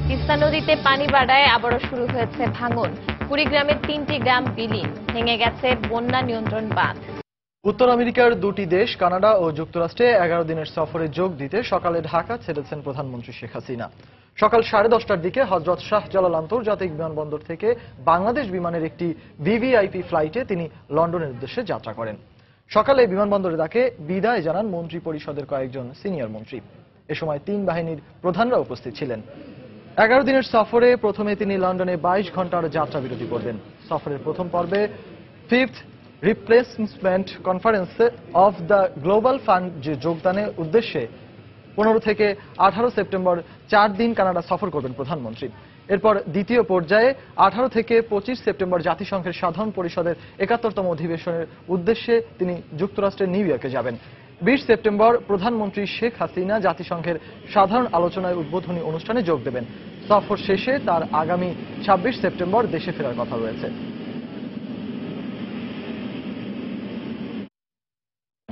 তিস্তা নদীতে পানি বাড়ায় আবারও শুরু হয়েছে ভাঙন। কুড়িগ্রামের 3টি গ্রাম বিলীন, ভেঙে গেছে বন্যা নিয়ন্ত্রণ বাঁধ। উত্তর আমেরিকার দুটি দেশ কানাডা ও যুক্তরাষ্ট্রে 11 দিনের সফরে যোগ দিতে সকালে ঢাকা ছেড়েছেন প্রধানমন্ত্রী শেখ হাসিনা। সকাল 10:30টার দিকে হযরত শাহজালাল আন্তর্জাতিক বিমানবন্দর থেকে বাংলাদেশ বিমানের একটি ভিভিআইপি ফ্লাইটে তিনি লন্ডনের উদ্দেশ্যে যাত্রা করেন। সকালে বিমানবন্দরে তাকে বিদায় জানান মন্ত্রী পরিষদের কয়েকজন সিনিয়র মন্ত্রী। এ সময় 3 বাহিনীর প্রধানরা উপস্থিত ছিলেন। 11 দিনের সফরে প্রথমে তিনি লন্ডনে 22 ঘন্টার যাত্রা বিরতি করবেন। সফরের প্রথম পর্বে 5th replacement conference of the global fund যে যোগদানের উদ্দেশ্যে 15 থেকে 18 সেপ্টেম্বর 4 দিন কানাডা সফর করবেন প্রধানমন্ত্রী। এরপর দ্বিতীয় পর্যায়ে 18 থেকে 25 সেপ্টেম্বর জাতিসংঘের সাধারণ পরিষদের 71তম অধিবেশনের উদ্দেশ্যে তিনি যুক্তরাষ্ট্রের নিউ ইয়র্কে যাবেন। 20 সেপ্টেম্বর প্রধানমন্ত্রী শেখ হাসিনা জাতিসংঘের সাধারণ আলোচনায় উদ্বোধনী অনুষ্ঠানে যোগ দেবেন। সফর শেষে তার আগামী 26 সেপ্টেম্বর দেশে ফেরার কথা রয়েছে।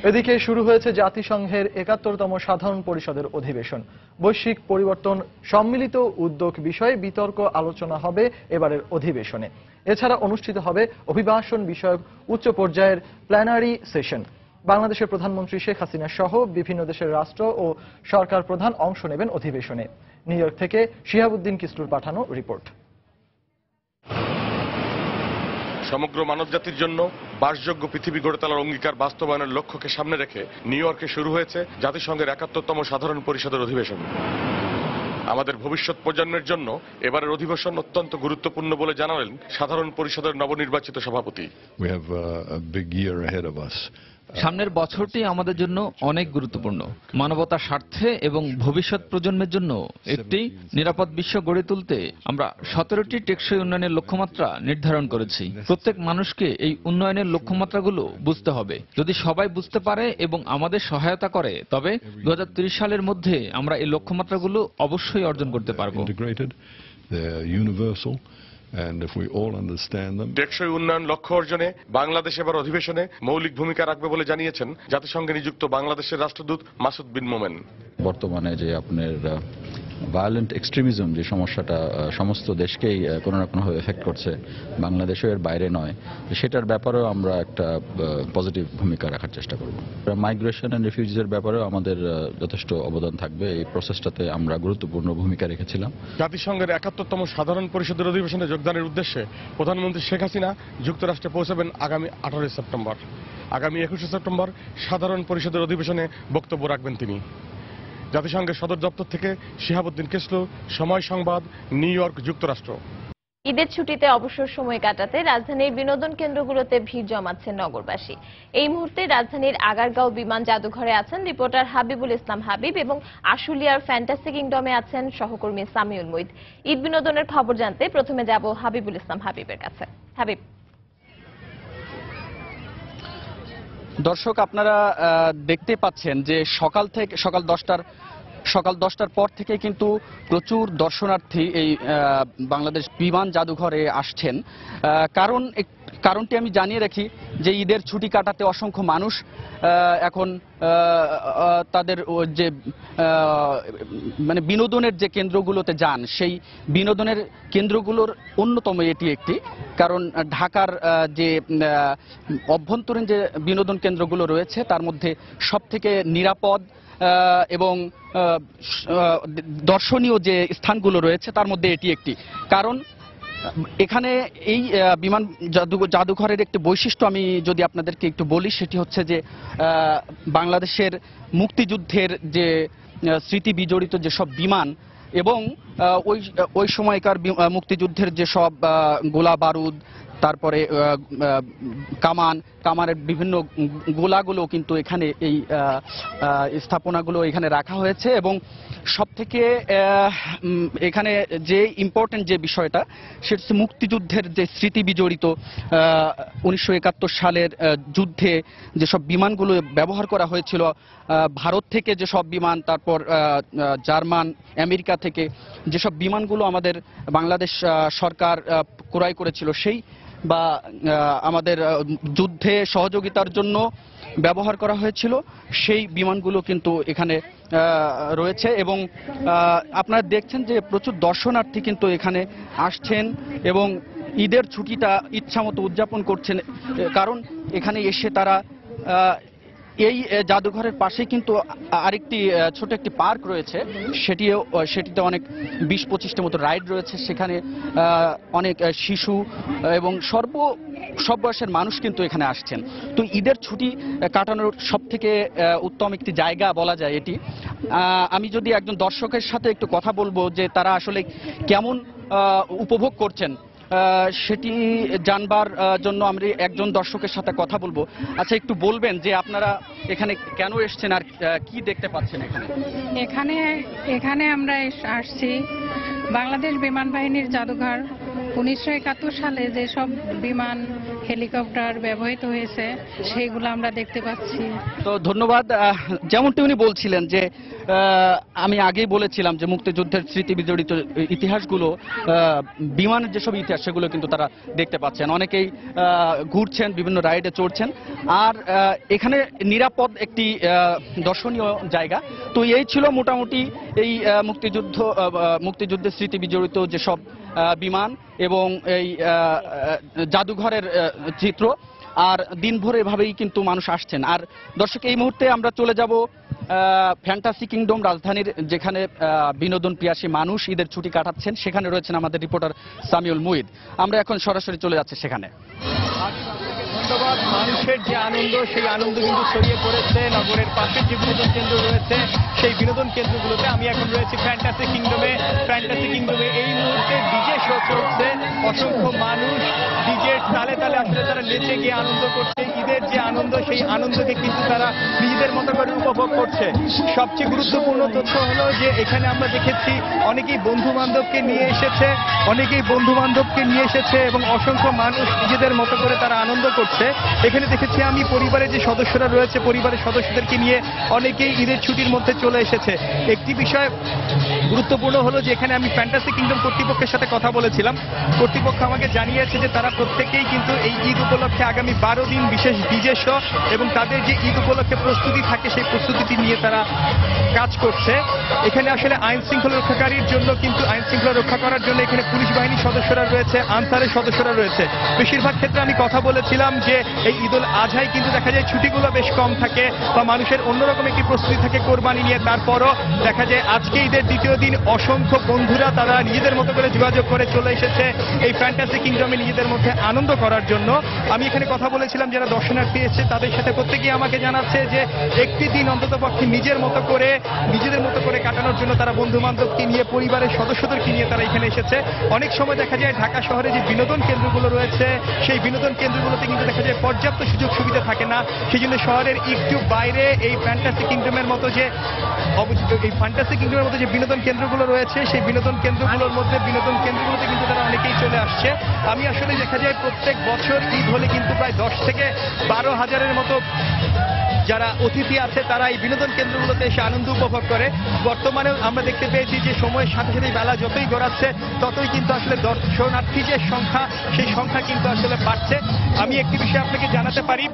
এদিকে শুরু হয়েছে জাতিসংঘের 71তম সাধারণ পরিষদের অধিবেশন। বৈশ্বিক পরিবর্তন সম্মিলিত উদ্যোগ বিষয়ে বিতর্ক আলোচনা হবে এবারের অধিবেশনে। এছাড়া অনুষ্ঠিত হবে অভিবাসন বিষয়ক উচ্চ পর্যায়ের প্ল্যানারি সেশন। বাংলাদেশের প্রধানমন্ত্রী শেখ হাসিনা সহ বিভিন্ন দেশের রাষ্ট্র ও সরকার প্রধান অংশ নেবেন অধিবেশনে। নিউ ইয়র্ক থেকে শিহাবুদ্দিন কিসলুর পাঠানো রিপোর্ট। সমগ্র মানবজাতির জন্য বাসযোগ্য পৃথিবী গড়ে তোলার অঙ্গীকার বাস্তবায়নের লক্ষ্যকে সামনে রেখে নিউ ইয়র্কে শুরু হয়েছে জাতিসংঘের 71তম সাধারণ পরিষদের অধিবেশন। আমাদের ভবিষ্যৎ প্রজন্মের জন্য এবারের অধিবেশন অত্যন্ত গুরুত্বপূর্ণ বলে জানালেন সাধারণ পরিষদের নবনির্বাচিত সভাপতি। সামনের বছরটি আমাদের জন্য অনেক গুরুত্বপূর্ণ। মানবতার স্বার্থে এবং ভবিষ্যৎ প্রজন্মের জন্য একটি নিরাপদ বিশ্ব গড়ে তুলতে আমরা 17টি টেকসই উন্নয়নের লক্ষ্যমাত্রা নির্ধারণ করেছি। প্রত্যেক মানুষকে এই উন্নয়নের লক্ষ্যমাত্রাগুলো বুঝতে হবে। যদি সবাই বুঝতে পারে এবং আমাদের সহায়তা করে, তবে 2030 সালের মধ্যে আমরা এই লক্ষ্যমাত্রাগুলো অবশ্যই অর্জন করতে পারব। টেকসই উন্নয়ন লক্ষ্য অর্জনে বাংলাদেশ এবার অধিবেশনে মৌলিক ভূমিকা রাখবে বলে জানিয়েছেন জাতিসংঘে নিযুক্ত বাংলাদেশের রাষ্ট্রদূত মাসুদ বিন মোমেন। বর্তমানে যে আপনার ভায়োলেন্ট এক্সট্রিমিজম যে সমস্যাটা সমস্ত দেশকেই কোনো না কোনোভাবে এফেক্ট করছে, বাংলাদেশও এর বাইরে নয়, সেটার ব্যাপারেও আমরা একটা পজিটিভ ভূমিকা রাখার চেষ্টা করব। মাইগ্রেশন অ্যান্ড রিফিউজিজের ব্যাপারেও আমাদের যথেষ্ট অবদান থাকবে। এই প্রসেসটাতে আমরা গুরুত্বপূর্ণ ভূমিকা রেখেছিলাম। জাতিসংঘের 71তম সাধারণ পরিষদের অধিবেশনে যোগদানের উদ্দেশ্যে প্রধানমন্ত্রী শেখ হাসিনা যুক্তরাষ্ট্রে পৌঁছাবেন আগামী 18 সেপ্টেম্বর। আগামী 21 সেপ্টেম্বর সাধারণ পরিষদের অধিবেশনে বক্তব্য রাখবেন তিনি। জাতিসংঘের সদর দপ্তর থেকে শিহাবুদ্দিন কিসলু, সময় সংবাদ, নিউ ইয়র্ক, যুক্তরাষ্ট্র। ঈদের ছুটিতে অবসর সময় কাটাতে রাজধানীর বিনোদন কেন্দ্রগুলোতে ভিড় জমাচ্ছেন নগরবাসী। এই মুহূর্তে রাজধানীর আগারগাঁও বিমান জাদুঘরে আছেন রিপোর্টার হাবিবুল ইসলাম হাবিব এবং আশুলিয়ার ফ্যান্টাসি কিংডমে আছেন সহকর্মী সামিউল মুইদ। ঈদ বিনোদনের খবর জানতে প্রথমে যাব হাবিবুল ইসলাম হাবিবের কাছে। হাবিব। দর্শক, আপনারা দেখতে পাচ্ছেন যে সকাল 10টার পর থেকে কিন্তু প্রচুর দর্শনার্থী এই বাংলাদেশ বিমান জাদুঘরে আসছেন। কারণটি আমি জানিয়ে রাখি যে ঈদের ছুটি কাটাতে অসংখ্য মানুষ এখন তাদের যে মানে বিনোদনের যে কেন্দ্রগুলোতে যান, সেই বিনোদনের কেন্দ্রগুলোর অন্যতম এটি একটি। কারণ ঢাকার যে অভ্যন্তরীণ যে বিনোদন কেন্দ্রগুলো রয়েছে তার মধ্যে সবথেকে নিরাপদ এবং দর্শনীয় যে স্থানগুলো রয়েছে তার মধ্যে এটি একটি। কারণ এখানে এই বিমান জাদুঘরের একটি বৈশিষ্ট্য আমি যদি আপনাদেরকে একটু বলি, সেটি হচ্ছে যে বাংলাদেশের মুক্তিযুদ্ধের যে স্মৃতি বিজড়িত যেসব বিমান এবং ওই সময়কার মুক্তিযুদ্ধের যে সব গোলা বারুদ, তারপরে কামানের বিভিন্ন গোলাগুলো কিন্তু এখানে এই স্থাপনাগুলো এখানে রাখা হয়েছে। এবং সবথেকে এখানে যে ইম্পর্টেন্ট যে বিষয়টা সেটা হচ্ছে মুক্তিযুদ্ধের যে স্মৃতি বিজড়িত 1971 সালের যুদ্ধে যেসব বিমানগুলো ব্যবহার করা হয়েছিল, ভারত থেকে যেসব বিমান, তারপর জার্মান, আমেরিকা থেকে যেসব বিমানগুলো আমাদের বাংলাদেশ সরকার ক্রয় করেছিল, সেই বা আমাদের যুদ্ধে সহযোগিতার জন্য ব্যবহার করা হয়েছিল, সেই বিমানগুলো কিন্তু এখানে রয়েছে। এবং আপনারা দেখছেন যে প্রচুর দর্শনার্থী কিন্তু এখানে আসছেন এবং ঈদের ছুটিটা ইচ্ছামতো উদযাপন করছেন, কারণ এখানে এসে তারা এই জাদুঘরের পাশে কিন্তু আরেকটি ছোট একটি পার্ক রয়েছে, সেটিতে অনেক 20-25টা মতো রাইড রয়েছে। সেখানে অনেক শিশু এবং সব বয়সের মানুষ কিন্তু এখানে আসছেন। তো ঈদের ছুটি কাটানোর সব থেকে উত্তম একটি জায়গা বলা যায় এটি। আমি যদি একজন দর্শকের সাথে একটু কথা বলবো যে তারা আসলে কেমন উপভোগ করছেন, সেটি জানবার জন্য আমরা একজন দর্শকের সাথে কথা বলবো। আচ্ছা, একটু বলবেন যে আপনারা এখানে কেন এসেছেন আর কি দেখতে পাচ্ছেন এখানে? এখানে আমরা আসছি বাংলাদেশ বিমান বাহিনীর জাদুঘর। 1971 সালে যেসব বিমান, হেলিকপ্টার ব্যবহৃত হয়েছে সেইগুলো আমরা দেখতে পাচ্ছি। তো ধন্যবাদ। যেমনটি উনি বলছিলেন যে আমি আগেই বলেছিলাম যে মুক্তিযুদ্ধের স্মৃতি বিজড়িত ইতিহাসগুলো, বিমানের যেসব ইতিহাস সেগুলো কিন্তু তারা দেখতে পাচ্ছেন। অনেকেই ঘুরছেন, বিভিন্ন রাইডে চড়ছেন, আর এখানে নিরাপদ একটি দর্শনীয় জায়গা। তো এই ছিল মোটামুটি এই মুক্তিযুদ্ধের স্মৃতি বিজড়িত যেসব বিমান এবং এই জাদুঘরের চিত্র। আর দিনভর এভাবেই কিন্তু মানুষ আসছেন। আর দর্শক, এই মুহূর্তে আমরা চলে যাব ফ্যান্টাসি কিংডম, রাজধানীর যেখানে বিনোদন পিয়াসী মানুষ ঈদের ছুটি কাটাচ্ছেন। সেখানে রয়েছেন আমাদের রিপোর্টার সামিউল মুহিদ। আমরা এখন সরাসরি চলে যাচ্ছি সেখানে। ধন্যবাদ। মানুষের যে আনন্দ, সেই আনন্দ কিন্তু ছড়িয়ে পড়েছে নগরের পাশের যে বিনোদন কেন্দ্র রয়েছে সেই বিনোদন কেন্দ্রগুলোতে। আমি এখন রয়েছি ফ্যান্টাসি কিংডমে। এই মুহূর্তে ডিজে শো চলছে, অসংখ্য মানুষ ডিজের তালে তালে আসলে তারা নেচে গিয়ে আনন্দ করছে। ঈদের যে আনন্দ, সেই আনন্দকে কিন্তু তারা নিজেদের মতো করে উপভোগ করছে। সবচেয়ে গুরুত্বপূর্ণ তথ্য হলো যে এখানে আমরা দেখেছি অনেকেই বন্ধু বান্ধবকে নিয়ে এসেছে এবং অসংখ্য মানুষ নিজেদের মতো করে তারা আনন্দ করছে। এখানে দেখেছি আমি পরিবারের যে সদস্যরা রয়েছে, পরিবারের সদস্যদেরকে নিয়ে অনেকেই ঈদের ছুটির মধ্যে চলে এসেছে। একটি বিষয় গুরুত্বপূর্ণ হলো যে এখানে আমি ফ্যান্টাসি কিংডম কর্তৃপক্ষের সাথে কথা বলেছিলাম। কর্তৃপক্ষ আমাকে জানিয়েছে যে তারা প্রত্যেকেই কিন্তু এই ঈদ উপলক্ষে আগামী 12 দিন বিশেষ ডিজে শো এবং তাদের যে ঈদ উপলক্ষে প্রস্তুতি থাকে সেই প্রস্তুতি নিয়ে তারা কাজ করছে। এখানে আসলে আইন শৃঙ্খলা রক্ষাকারীর জন্য কিন্তু আইন শৃঙ্খলা রক্ষা করার জন্য এখানে পুলিশ বাহিনীর সদস্যরা রয়েছে, আনসারের সদস্যরা রয়েছে। বেশিরভাগ ক্ষেত্রে আমি কথা বলেছিলাম যে এই ঈদুল আজহায় কিন্তু দেখা যায় ছুটিগুলো বেশ কম থাকে বা মানুষের অন্যরকম একটি প্রস্তুতি থাকে কোরবানি নিয়ে। তারপরও দেখা যায় আজকে ঈদের দ্বিতীয় দিন অসংখ্য বন্ধুরা তারা নিজেদের মতো করে যোগাযোগ করে চলে এসেছে এই ফ্যান্টাসি কিংডমে নিজেদের মধ্যে আনন্দ করার জন্য। আমি এখানে কথা বলেছিলাম যারা দর্শনার্থী এসেছে তাদের সাথে, প্রত্যেকেই আমাকে জানাচ্ছে যে একটি দিন অন্তত পক্ষে নিজেদের মতো করে কাটানোর জন্য তারা বন্ধু বান্ধবকে নিয়ে, পরিবারের সদস্যদেরকে নিয়ে তারা এখানে এসেছে। অনেক সময় দেখা যায় ঢাকা শহরে যে বিনোদন কেন্দ্রগুলো রয়েছে সেই বিনোদন কেন্দ্রগুলোতে কিন্তু দেখা যায় পর্যাপ্ত সুযোগ সুবিধা থাকে না। সেই জন্য শহরের একটু বাইরে এই ফ্যান্টাসি কিংডমের মতো যে বিনোদন কেন্দ্রগুলো রয়েছে সেই বিনোদন কেন্দ্রগুলোতে কিন্তু তারা অনেকেই চলে আসছে। আমি আসলে দেখা যায় প্রত্যেক বছর ঈদ হলে কিন্তু প্রায় 10 থেকে 12 হাজারের মতো যারা অতিথি আছে তারা এই বিনোদন কেন্দ্রগুলোতে এসে আনন্দ উপভোগ করে। বর্তমানেও আমরা দেখতে পেয়েছি যে সময়ের সাথে সাথে বেলা যতই গড়াচ্ছে ততই কিন্তু আসলে দর্শনার্থী যে সংখ্যা, সেই সংখ্যা কিন্তু আসলে বাড়ছে। আমি একটি বিষয় আপনাকে জানাতে পারি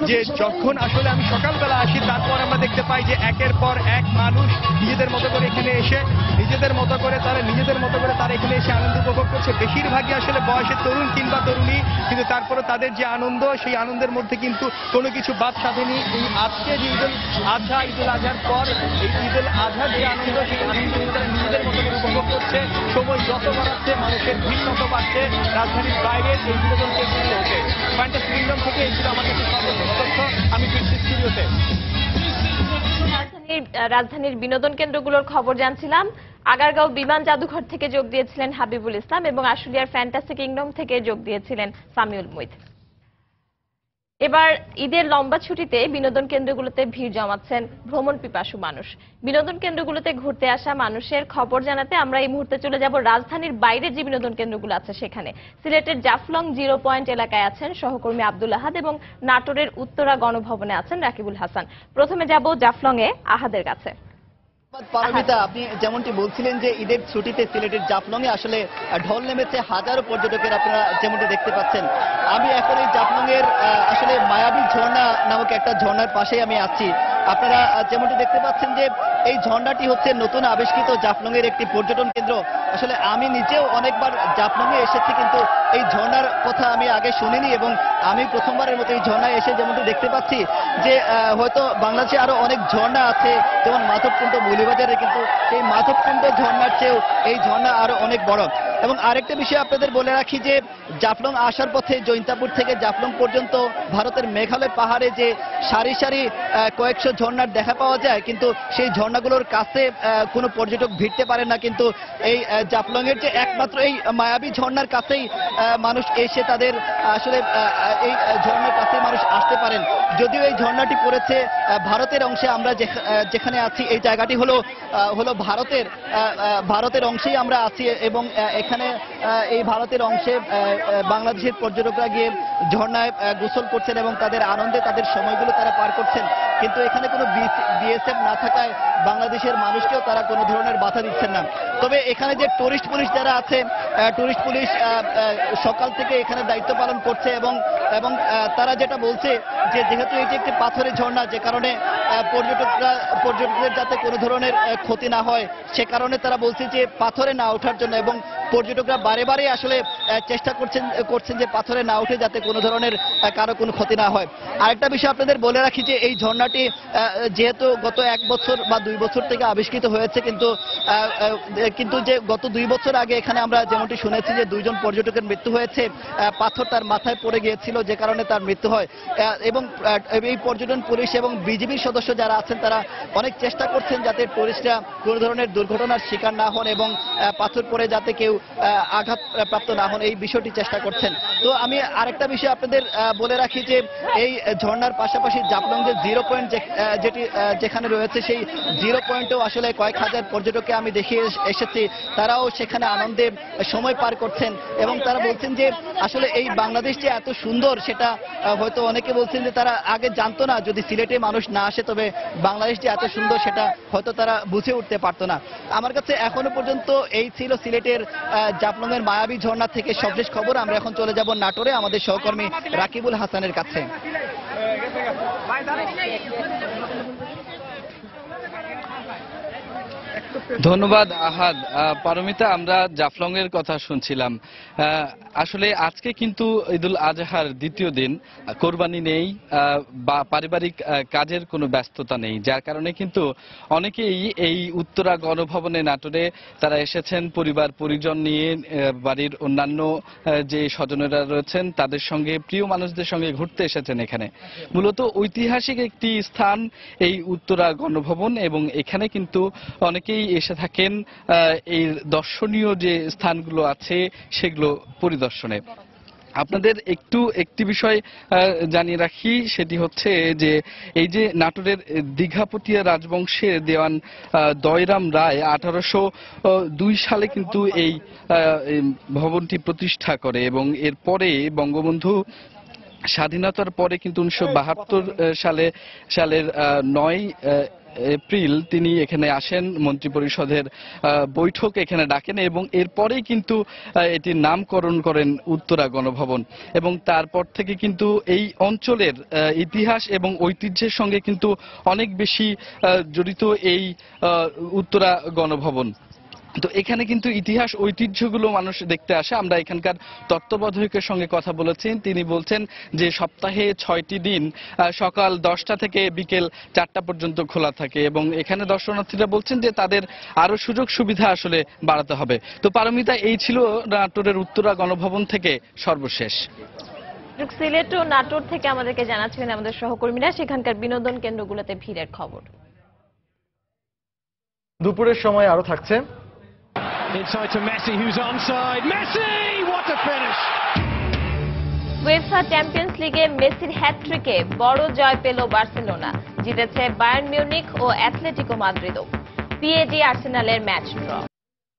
যে যখন আসলে আমি সকালবেলা আসি তারপর আমরা দেখতে পাই যে একের পর এক মানুষ নিজেদের মতো করে এখানে এসে নিজেদের মতো করে তারা এখানে এসে আনন্দ উপভোগ করছে। বেশিরভাগই আসলে বয়সের তরুণ কিংবা তরুণী, কিন্তু তারপরে তাদের যে আনন্দ, সেই আনন্দের মধ্যে কিন্তু কোনো কিছু বাদ সাধেনি। এই আজকে যে ঈদুল আজহার পর এই ঈদুল আজহার যে আনন্দ, সেই আনন্দ তারা নিজেদের মতো করে উপভোগ করছে। সময় যত বাড়াচ্ছে মানুষের ভিড় তত বাড়ছে রাজধানীর বাইরের এই বিনোদন কেন্দ্রগুলোতে। ফ্যান্টাসি কিংডম থেকে এই ছিল আমার কাছে সর্বশেষ তথ্য। আমি ফিরছি স্টুডিওতে। রাজধানীর বিনোদন কেন্দ্রগুলোর খবর জানছিলাম। আগারগাঁও বিমান জাদুঘর থেকে যোগ দিয়েছিলেন হাবিবুল ইসলাম এবং আশুলিয়ার ফ্যান্টাসি কিংডম থেকে যোগ দিয়েছিলেন সামিউল মুইদ। এবার ঈদের লম্বা ছুটিতে বিনোদন কেন্দ্রগুলোতে ভিড় জমাচ্ছেন ভ্রমণ পিপাসু মানুষ। বিনোদন কেন্দ্রগুলোতে ঘুরতে আসা মানুষের খবর জানাতে আমরা এই মুহূর্তে চলে যাব রাজধানীর বাইরে যে বিনোদন কেন্দ্রগুলো আছে সেখানে। সিলেটের জাফলং 0 পয়েন্ট এলাকায় আছেন সহকর্মী আব্দুল আহাদ এবং নাটোরের উত্তরা গণভবনে আছেন রাকিবুল হাসান। প্রথমে যাব জাফলং এ আহাদের কাছে। পারমিতা, আপনি যেমনটি বলছিলেন যে ঈদের ছুটিতে সিলেটের জাফলং এ আসলে ঢল নেমেছে, হাজারো পর্যটকের আপনারা যেমনটি দেখতে পাচ্ছেন। আমি এখন এই জাফলং এর আসলে মায়াবী ঝর্ণা নামক একটা ঝর্ণার পাশেই আমি আছি। আপনারা যেমনটি দেখতে পাচ্ছেন যে এই ঝর্ণাটি হচ্ছে নতুন আবিষ্কৃত জাফলং এর একটি পর্যটন কেন্দ্র। আসলে আমি নিজেও অনেকবার জাফলং এ এসেছি, কিন্তু এই ঝর্ণার কথা আমি আগে শুনিনি এবং আমি প্রথমবারের মতো এই ঝর্ণায় এসে যেমনটি দেখতে পাচ্ছি যে হয়তো বাংলাদেশে আরো অনেক ঝর্ণা আছে, যেমন মাধবকুণ্ড মৌলভীবাজারে, কিন্তু এই মাধবকুণ্ড ঝর্ণার চেয়েও এই ঝর্ণা আরো অনেক বড়। এবং আরেকটা বিষয় আপনাদের বলে রাখি যে জাফলং আসার পথে জৈন্তাপুর থেকে জাফলং পর্যন্ত ভারতের মেঘালয় পাহাড়ে যে সারি সারি কয়েকশো ঝর্ণার দেখা পাওয়া যায়, কিন্তু সেই ঝর্ণাগুলোর কাছে কোনো পর্যটক ভিড়তে পারে না। কিন্তু এই জাফলং এর যে একমাত্র এই মায়াবী ঝর্ণার কাছেই মানুষ এসে তাদের আসলে এই ঝর্ণার কাছে মানুষ আসতে পারেন। যদিও এই ঝর্ণাটি পড়েছে ভারতের অংশে, আমরা যেখানে আছি এই জায়গাটি হলো ভারতের অংশেই আমরা আছি এবং এখানে এই ভারতের অংশে বাংলাদেশের পর্যটকরা গিয়ে ঝর্ণায় গোসল করছেন এবং তাদের আনন্দে তাদের সময়গুলো তারা পার করছেন। কিন্তু এখানে কোনো বিএসএফ না থাকায় বাংলাদেশের মানুষকেও তারা কোনো ধরনের বাধা দিচ্ছেন না। তবে এখানে যে টুরিস্ট পুলিশ যারা আছে, টুরিস্ট পুলিশ সকাল থেকে এখানে দায়িত্ব পালন করছে এবং তারা যেটা বলছে যে যেহেতু এটি একটি পাথরের ঝর্ণা, যে কারণে পর্যটকদের যাতে কোনো ধরনের ক্ষতি না হয় সে কারণে তারা বলছে যে পাথরে না ওঠার জন্য, এবং পর্যটকরা বারে বারে আসলে চেষ্টা করছেন যে পাথরে না উঠে যাতে কোনো ধরনের কারো কোনো ক্ষতি না হয়। আরেকটা বিষয় আপনাদের বলে রাখি যে এই ঝর্ণাটি যেহেতু গত 1 বছর বা 2 বছর থেকে আবিষ্কৃত হয়েছে, কিন্তু যে গত 2 বছর আগে এখানে আমরা যেমনটি শুনেছি যে 2 জন পর্যটকের মৃত্যু হয়েছে, পাথর তার মাথায় পড়ে গিয়েছিল যে কারণে তার মৃত্যু হয়। এবং এই পর্যটন পুলিশ এবং বিজিবির সদস্য যারা আছেন তারা অনেক চেষ্টা করছেন যাতে টুরিস্টরা কোনো ধরনের দুর্ঘটনার শিকার না হন এবং পাথর পড়ে যাতে কেউ আঘাতপ্রাপ্ত না হন, এই বিষয়টি চেষ্টা করছেন। তো আমি আরেকটা বিষয় আপনাদের বলে রাখি যে এই ঝর্ণার পাশাপাশি জাফলং যে 0 পয়েন্ট যেখানে রয়েছে সেই 0 পয়েন্টেও আসলে কয়েক হাজার পর্যটককে আমি দেখিয়ে এসেছি, তারাও সেখানে আনন্দে সময় পার করছেন এবং তারা বলছেন যে আসলে এই বাংলাদেশ যে এত সুন্দর সেটা হয়তো অনেকে বলছেন যে তারা আগে জানতো না, যদি সিলেটে মানুষ না আসে তবে বাংলাদেশ যে এত সুন্দর সেটা হয়তো তারা বুঝে উঠতে পারতো না। আমার কাছে এখনো পর্যন্ত এই ছিল সিলেটের জাফলং এর মায়াবী ঝর্ণা থেকে সবশেষ খবর। আমরা এখন চলে যাব নাটোরে আমাদের সহকর্মী রাকিবুল হাসানের কাছে। ধন্যবাদ আহাদ। পারমিতা, আমরা জাফলং এর কথা শুনছিলাম। আসলে আজকে কিন্তু ঈদুল আজহার দ্বিতীয় দিন, কোরবানি নেই বা পারিবারিক কাজের কোনো ব্যস্ততা নেই, যার কারণে কিন্তু অনেকেই এই উত্তরা গণভবনে নাটোরে তারা এসেছেন পরিবার পরিজন নিয়ে, বাড়ির অন্যান্য যে স্বজনেরা রয়েছেন তাদের সঙ্গে, প্রিয় মানুষদের সঙ্গে ঘুরতে এসেছেন এখানে। মূলত ঐতিহাসিক একটি স্থান এই উত্তরা গণভবন এবং এখানে কিন্তু অনেকেই এসে থাকেন এই দর্শনীয় যে স্থানগুলো আছে সেগুলো পরিদর্শনে। আপনাদের একটি বিষয় জানিয়ে রাখি, সেটি হচ্ছে যে এই যে নাটোরের দীঘাপতিয়া রাজবংশের দেওয়ান দয়রাম রায় 1802 সালে কিন্তু এই ভবনটি প্রতিষ্ঠা করে এবং এরপরে বঙ্গবন্ধু স্বাধীনতার পরে কিন্তু 1972 সালের 9 এপ্রিল তিনি এখানে আসেন, মন্ত্রিপরিষদের বৈঠক এখানে ডাকেন এবং এরপরেই কিন্তু এটির নামকরণ করেন উত্তরা গণভবন। এবং তারপর থেকে কিন্তু এই অঞ্চলের ইতিহাস এবং ঐতিহ্যের সঙ্গে কিন্তু অনেক বেশি জড়িত এই উত্তরা গণভবন। তো এখানে কিন্তু ইতিহাস ঐতিহ্যগুলো মানুষ দেখতে আসে। আমরা এখানকার তত্ত্বাবধায়কের সঙ্গে কথা বলেছি, তিনি বলছেন যে সপ্তাহে 6টি দিন সকাল 10টা থেকে বিকেল 4টা পর্যন্ত খোলা থাকে এবং এখানে দর্শনার্থীরা বলছেন যে তাদের আরো সুযোগ সুবিধা আসলে বাড়াতে হবে। তো পারমিতা, এই ছিল নাটোরের উত্তরা গণভবন থেকে সর্বশেষ। সিলেট ও নাটোর থেকে আমাদেরকে জানাচ্ছিলেন আমাদের সহকর্মীরা সেখানকার বিনোদন কেন্দ্রগুলোতে ভিড়ের খবর। দুপুরের সময় আরো থাকছে Inside to Messi, who's onside. Messi! What a finish! UEFA Champions লিগে মেসির হ্যাটট্রিকে বড় জয় পেল বার্সেলোনা। জিতেছে বায়ার্ন মিউনিখ ও অ্যাথলেটিকো মাদ্রিদও। পিএজি আর্সেনালের ম্যাচ ড্র।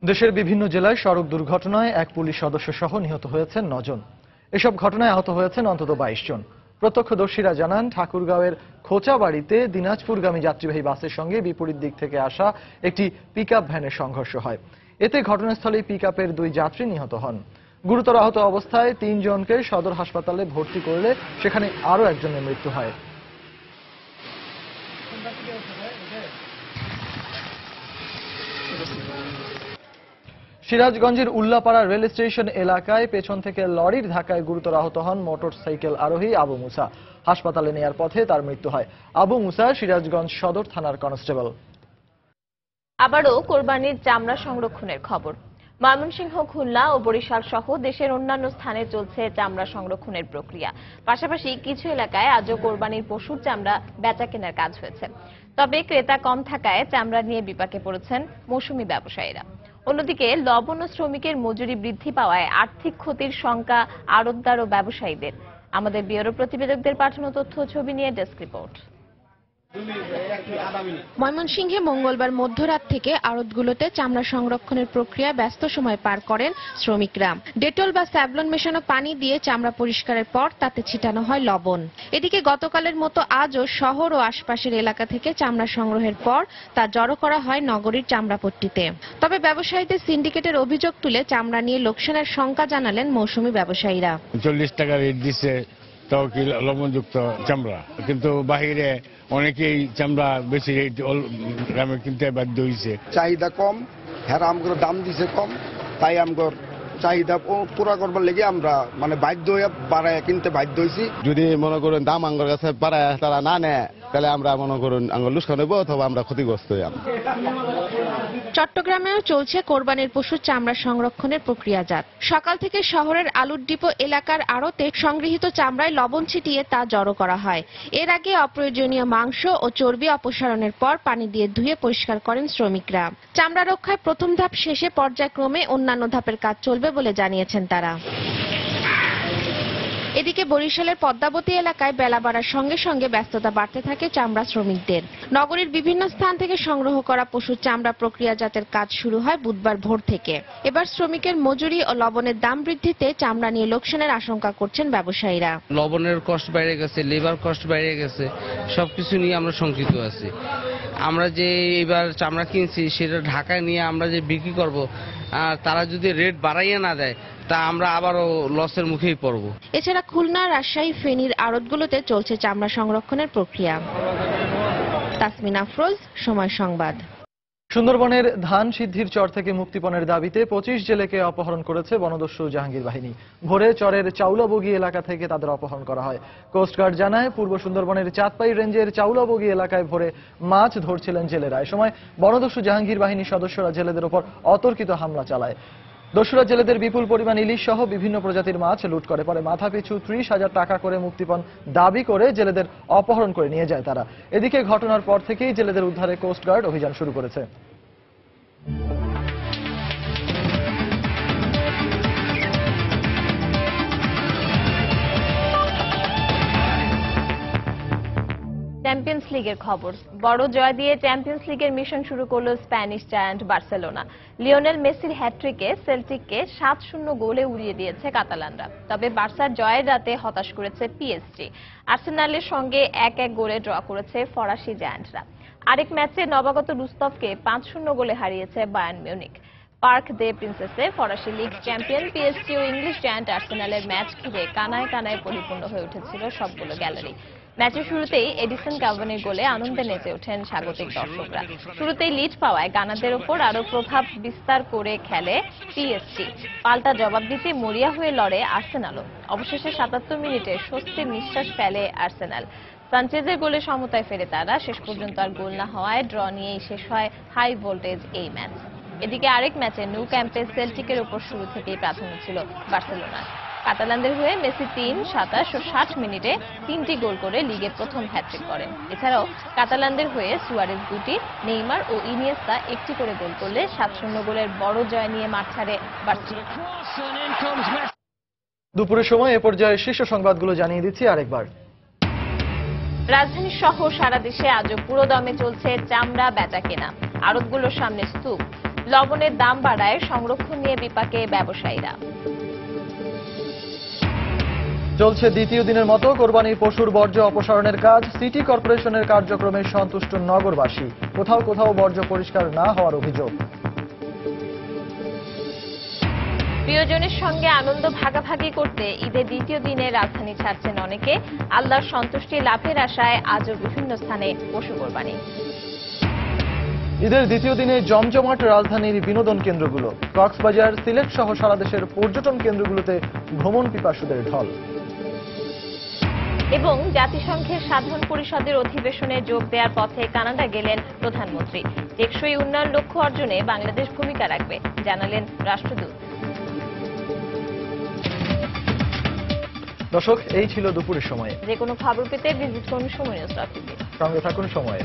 দেশের বিভিন্ন জেলায় সড়ক দুর্ঘটনায় এক পুলিশ সদস্য সহ নিহত হয়েছেন 9 জন। এসব ঘটনায় আহত হয়েছেন অন্তত 22 জন। প্রত্যক্ষদর্শীরা জানান, ঠাকুরগাঁওয়ের খোঁচাবাড়িতে দিনাজপুরগামী যাত্রীবাহী বাসের সঙ্গে বিপরীত দিক থেকে আসা একটি পিকআপ ভ্যানের সংঘর্ষ হয়। এতে ঘটনাস্থলেই পিকআপের 2 যাত্রী নিহত হন। গুরুতর আহত অবস্থায় 3 জনকে সদর হাসপাতালে ভর্তি করলে সেখানে আরও একজনের মৃত্যু হয়। সিরাজগঞ্জের উল্লাপাড়া রেল স্টেশন এলাকায় পেছন থেকে লরির ধাক্কায় গুরুতর আহত হন মোটরসাইকেল আরোহী আবু মুসা। হাসপাতালে নেয়ার পথে তার মৃত্যু হয়। আবু মুসা সিরাজগঞ্জ সদর থানার কনস্টেবল। আবারও কোরবানির চামড়া সংরক্ষণের খবর। ময়মনসিংহ, খুলনা ও বরিশাল সহ দেশের অন্যান্য স্থানে চলছে চামড়া সংরক্ষণের প্রক্রিয়া। পাশাপাশি কিছু এলাকায় আজও কোরবানির পশুর চামড়া বেচা কেনার কাজ হয়েছে। তবে ক্রেতা কম থাকায় চামড়া নিয়ে বিপাকে পড়েছেন মৌসুমী ব্যবসায়ীরা। অন্যদিকে লবণ ও শ্রমিকের মজুরি বৃদ্ধি পাওয়ায় আর্থিক ক্ষতির শঙ্কা আড়তদার ও ব্যবসায়ীদের। আমাদের ব্যুরো প্রতিবেদকদের পাঠানো তথ্য ছবি নিয়ে ডেস্ক রিপোর্ট। ময়মনসিংহে মঙ্গলবার মধ্যরাত থেকে আড়তগুলোতে চামড়া সংরক্ষণের প্রক্রিয়া ব্যস্ত সময় পার করেন শ্রমিকরা। ডেটল বা স্যাভলন মেশানো পানি দিয়ে চামড়া পরিষ্কারের পর তাতে ছিটানো হয় লবণ। এদিকে গতকালের মতো আজও শহর ও আশপাশের এলাকা থেকে চামড়া সংগ্রহের পর তা জড়ো করা হয় নগরীর চামড়াপট্টিতে। তবে ব্যবসায়ীদের সিন্ডিকেটের অভিযোগ তুলে চামড়া নিয়ে লোকসানের শঙ্কা জানালেন মৌসুমী ব্যবসায়ীরা। 40 টাকা রেট দিচ্ছে, তাও কি লবণযুক্ত চামড়া, কিন্তু বাহিরে অনেকেই চামড়া বেশি রেট গ্রামে কিনতে বাধ্য হয়েছে। চাহিদা কম, হ্যাঁ আমগর দাম দিছে কম, তাই আমগর চাহিদা পুরা করবার লেগে আমরা মানে বাধ্য হয়ে বাড়ায় কিনতে বাধ্য হয়েছি। যদি মনে করেন দাম আঙ্গর কাছে বাড়ায় তারা না নেয়, তাহলে আমরা মনে করুন আঙ্গর লুস্কান হইব অথবা আমরা ক্ষতিগ্রস্ত হই। চট্টগ্রামেও চলছে কোরবানির পশুর চামড়া সংরক্ষণের প্রক্রিয়াজাত। সকাল থেকে শহরের আলুর ডিপো এলাকার আড়তে সংগৃহীত চামড়ায় লবণ ছিটিয়ে তা জড়ো করা হয়। এর আগে অপ্রয়োজনীয় মাংস ও চর্বি অপসারণের পর পানি দিয়ে ধুয়ে পরিষ্কার করেন শ্রমিকরা। চামড়া রক্ষায় প্রথম ধাপ শেষে পর্যায়ক্রমে অন্যান্য ধাপের কাজ চলবে বলে জানিয়েছেন তারা। এদিকে বরিশালের পদ্মাবতী এলাকায় বেলা বাড়ার সঙ্গে সঙ্গে ব্যস্ততা বাড়তে থাকে চামড়া শ্রমিকদের। নগরীর বিভিন্ন স্থান থেকে সংগ্রহ করা পশুর চামড়া প্রক্রিয়াজাতের কাজ শুরু হয় বুধবার ভোর থেকে। এবার শ্রমিকের মজুরি ও লবণের দাম বৃদ্ধিতে চামড়া নিয়ে লোকসানের আশঙ্কা করছেন ব্যবসায়ীরা। লবণের কষ্ট বেড়ে গেছে, লেবার কষ্ট বেড়ে গেছে, সবকিছু নিয়ে আমরা শঙ্কিত আছি। আমরা যে এবার চামড়া কিনছি সেটা ঢাকায় নিয়ে আমরা যে বিক্রি করব, তারা যদি রেট বাড়াইয়া না দেয় তা আমরা আবারও লসের মুখেই পড়ব। এছাড়া খুলনা, রাজশাহী, ফেনীর আড়তগুলোতে চলছে চামড়া সংরক্ষণের প্রক্রিয়া। তাসমিন আফরোজ, সময় সংবাদ। সুন্দরবনের ধান সিদ্ধির চর থেকে মুক্তিপণের দাবিতে 25 জেলেকে অপহরণ করেছে বনদস্যু জাহাঙ্গীর বাহিনী। ভোরে চরের চাউলাবগি এলাকা থেকে তাদের অপহরণ করা হয়। কোস্টগার্ড জানায়, পূর্ব সুন্দরবনের চাঁদপাই রেঞ্জের চাউলাবগি এলাকায় ভোরে মাছ ধরছিলেন জেলেরা। এ সময় বনদস্যু জাহাঙ্গীর বাহিনীর সদস্যরা জেলেদের উপর অতর্কিত হামলা চালায়। দস্যুরা জেলেদের বিপুল পরিমাণ ইলিশ সহ বিভিন্ন প্রজাতির মাছ লুট করে। পরে মাথাপিছু 30,000 টাকা করে মুক্তিপণ দাবি করে জেলেদের অপহরণ করে নিয়ে যায় তারা। এদিকে ঘটনার পর থেকেই জেলেদের উদ্ধারে কোস্টগার্ড অভিযান শুরু করেছে। চ্যাম্পিয়ন্স লিগের খবর। বড় জয় দিয়ে চ্যাম্পিয়ন্স লিগের মিশন শুরু করল স্প্যানিশ জায়ান্ট বার্সেলোনা। লিওনেল মেসির হ্যাট্রিকে সেল্টিককে 7-0 গোলে উড়িয়ে দিয়েছে কাতালানরা। তবে বার্সার জয়ের রাতে হতাশ করেছে পিএসজি। আর্সেনালের সঙ্গে 1-1 গোলে ড্র করেছে ফরাসি জায়ান্টরা। আরেক ম্যাচে নবাগত রুস্তভকে 5-0 গোলে হারিয়েছে বায়ার্ন মিউনিখ। পার্ক দে প্রিন্সেসে ফরাসি লিগ চ্যাম্পিয়ন পিএসজি ও ইংলিশ জায়ান্ট আর্সেনালের ম্যাচ ঘিরে কানায় কানায় পরিপূর্ণ হয়ে উঠেছিল সবগুলো গ্যালারি। ম্যাচের শুরুতেই এডিসন কাভানির গোলে আনন্দে নেচে ওঠেন স্বাগতিক দর্শকরা। শুরুতেই লিড পাওয়ায় গানারদের ওপর আরো প্রভাব বিস্তার করে খেলে পিএসজি। পাল্টা জবাব দিতে মরিয়া হয়ে লড়ে আর্সেনালও। অবশেষে 77 মিনিটে স্বস্তির নিঃশ্বাস ফেলে আর্সেনাল। সানচেজের গোলে সমতায় ফেরে তারা। শেষ পর্যন্ত আর গোল না হওয়ায় ড্র নিয়েই শেষ হয় হাই ভোল্টেজ এই ম্যাচ। এদিকে আরেক ম্যাচে ন্যু ক্যাম্পে সেল্টিকের ওপর শুরু থেকেই প্রাধান্য ছিল বার্সেলোনার। কাতালানদের হয়ে মেসি 3, 27 ও 60 মিনিটে 3টি গোল করে লিগে প্রথম হ্যাট্রিক করেন। এছাড়াও কাতালানদের হয়ে সুয়ারেজ 2টি, নেইমার ও ইনিয়েস্তা 1টি করে গোল করলে 7-0 গোলের বড় জয় নিয়ে মাঠ ছাড়ে বার্সেলোনা। দুপুরের সময় এ পর্যায়ে শীর্ষ সংবাদগুলো জানিয়ে দিচ্ছি আরেকবার। রাজধানী সহ সারা দেশে আজও পুরোদমে চলছে চামড়া বেচাকেনা। আড়তগুলোর সামনে স্তূপ। লবণের দাম বাড়ায় সংরক্ষণ নিয়ে বিপাকে ব্যবসায়ীরা। চলছে দ্বিতীয় দিনের মতো কোরবানির পশুর বর্জ্য অপসারণের কাজ। সিটি কর্পোরেশনের কার্যক্রমে সন্তুষ্ট নগরবাসী। কোথাও কোথাও বর্জ্য পরিষ্কার না হওয়ার অভিযোগ। প্রিয়জনের সঙ্গে আনন্দ ভাগাভাগি করতে ঈদের দ্বিতীয় দিনে রাজধানী ছাড়ছেন অনেকে। আল্লাহর সন্তুষ্টি লাভের আশায় আজও বিভিন্ন স্থানে পশু কোরবানি। ঈদের দ্বিতীয় দিনে জমজমাট রাজধানীর বিনোদন কেন্দ্রগুলো। কক্সবাজার, সিলেট সহ সারা দেশের পর্যটন কেন্দ্রগুলোতে ভ্রমণ পিপাসুদের ঢল। এবং জাতিসংঘের সাধারণ পরিষদের অধিবেশনে যোগ দেওয়ার পথে কানাডা গেলেন প্রধানমন্ত্রী। টেকসই উন্নয়ন লক্ষ্য অর্জনে বাংলাদেশ ভূমিকা রাখবে জানালেন রাষ্ট্রদূত। দর্শক, এই ছিল দুপুরের সময়ে। যে কোনো খবর পেতে ভিজিট করুন সময় নিউজ.টিভি। সঙ্গে থাকুন সময়ে।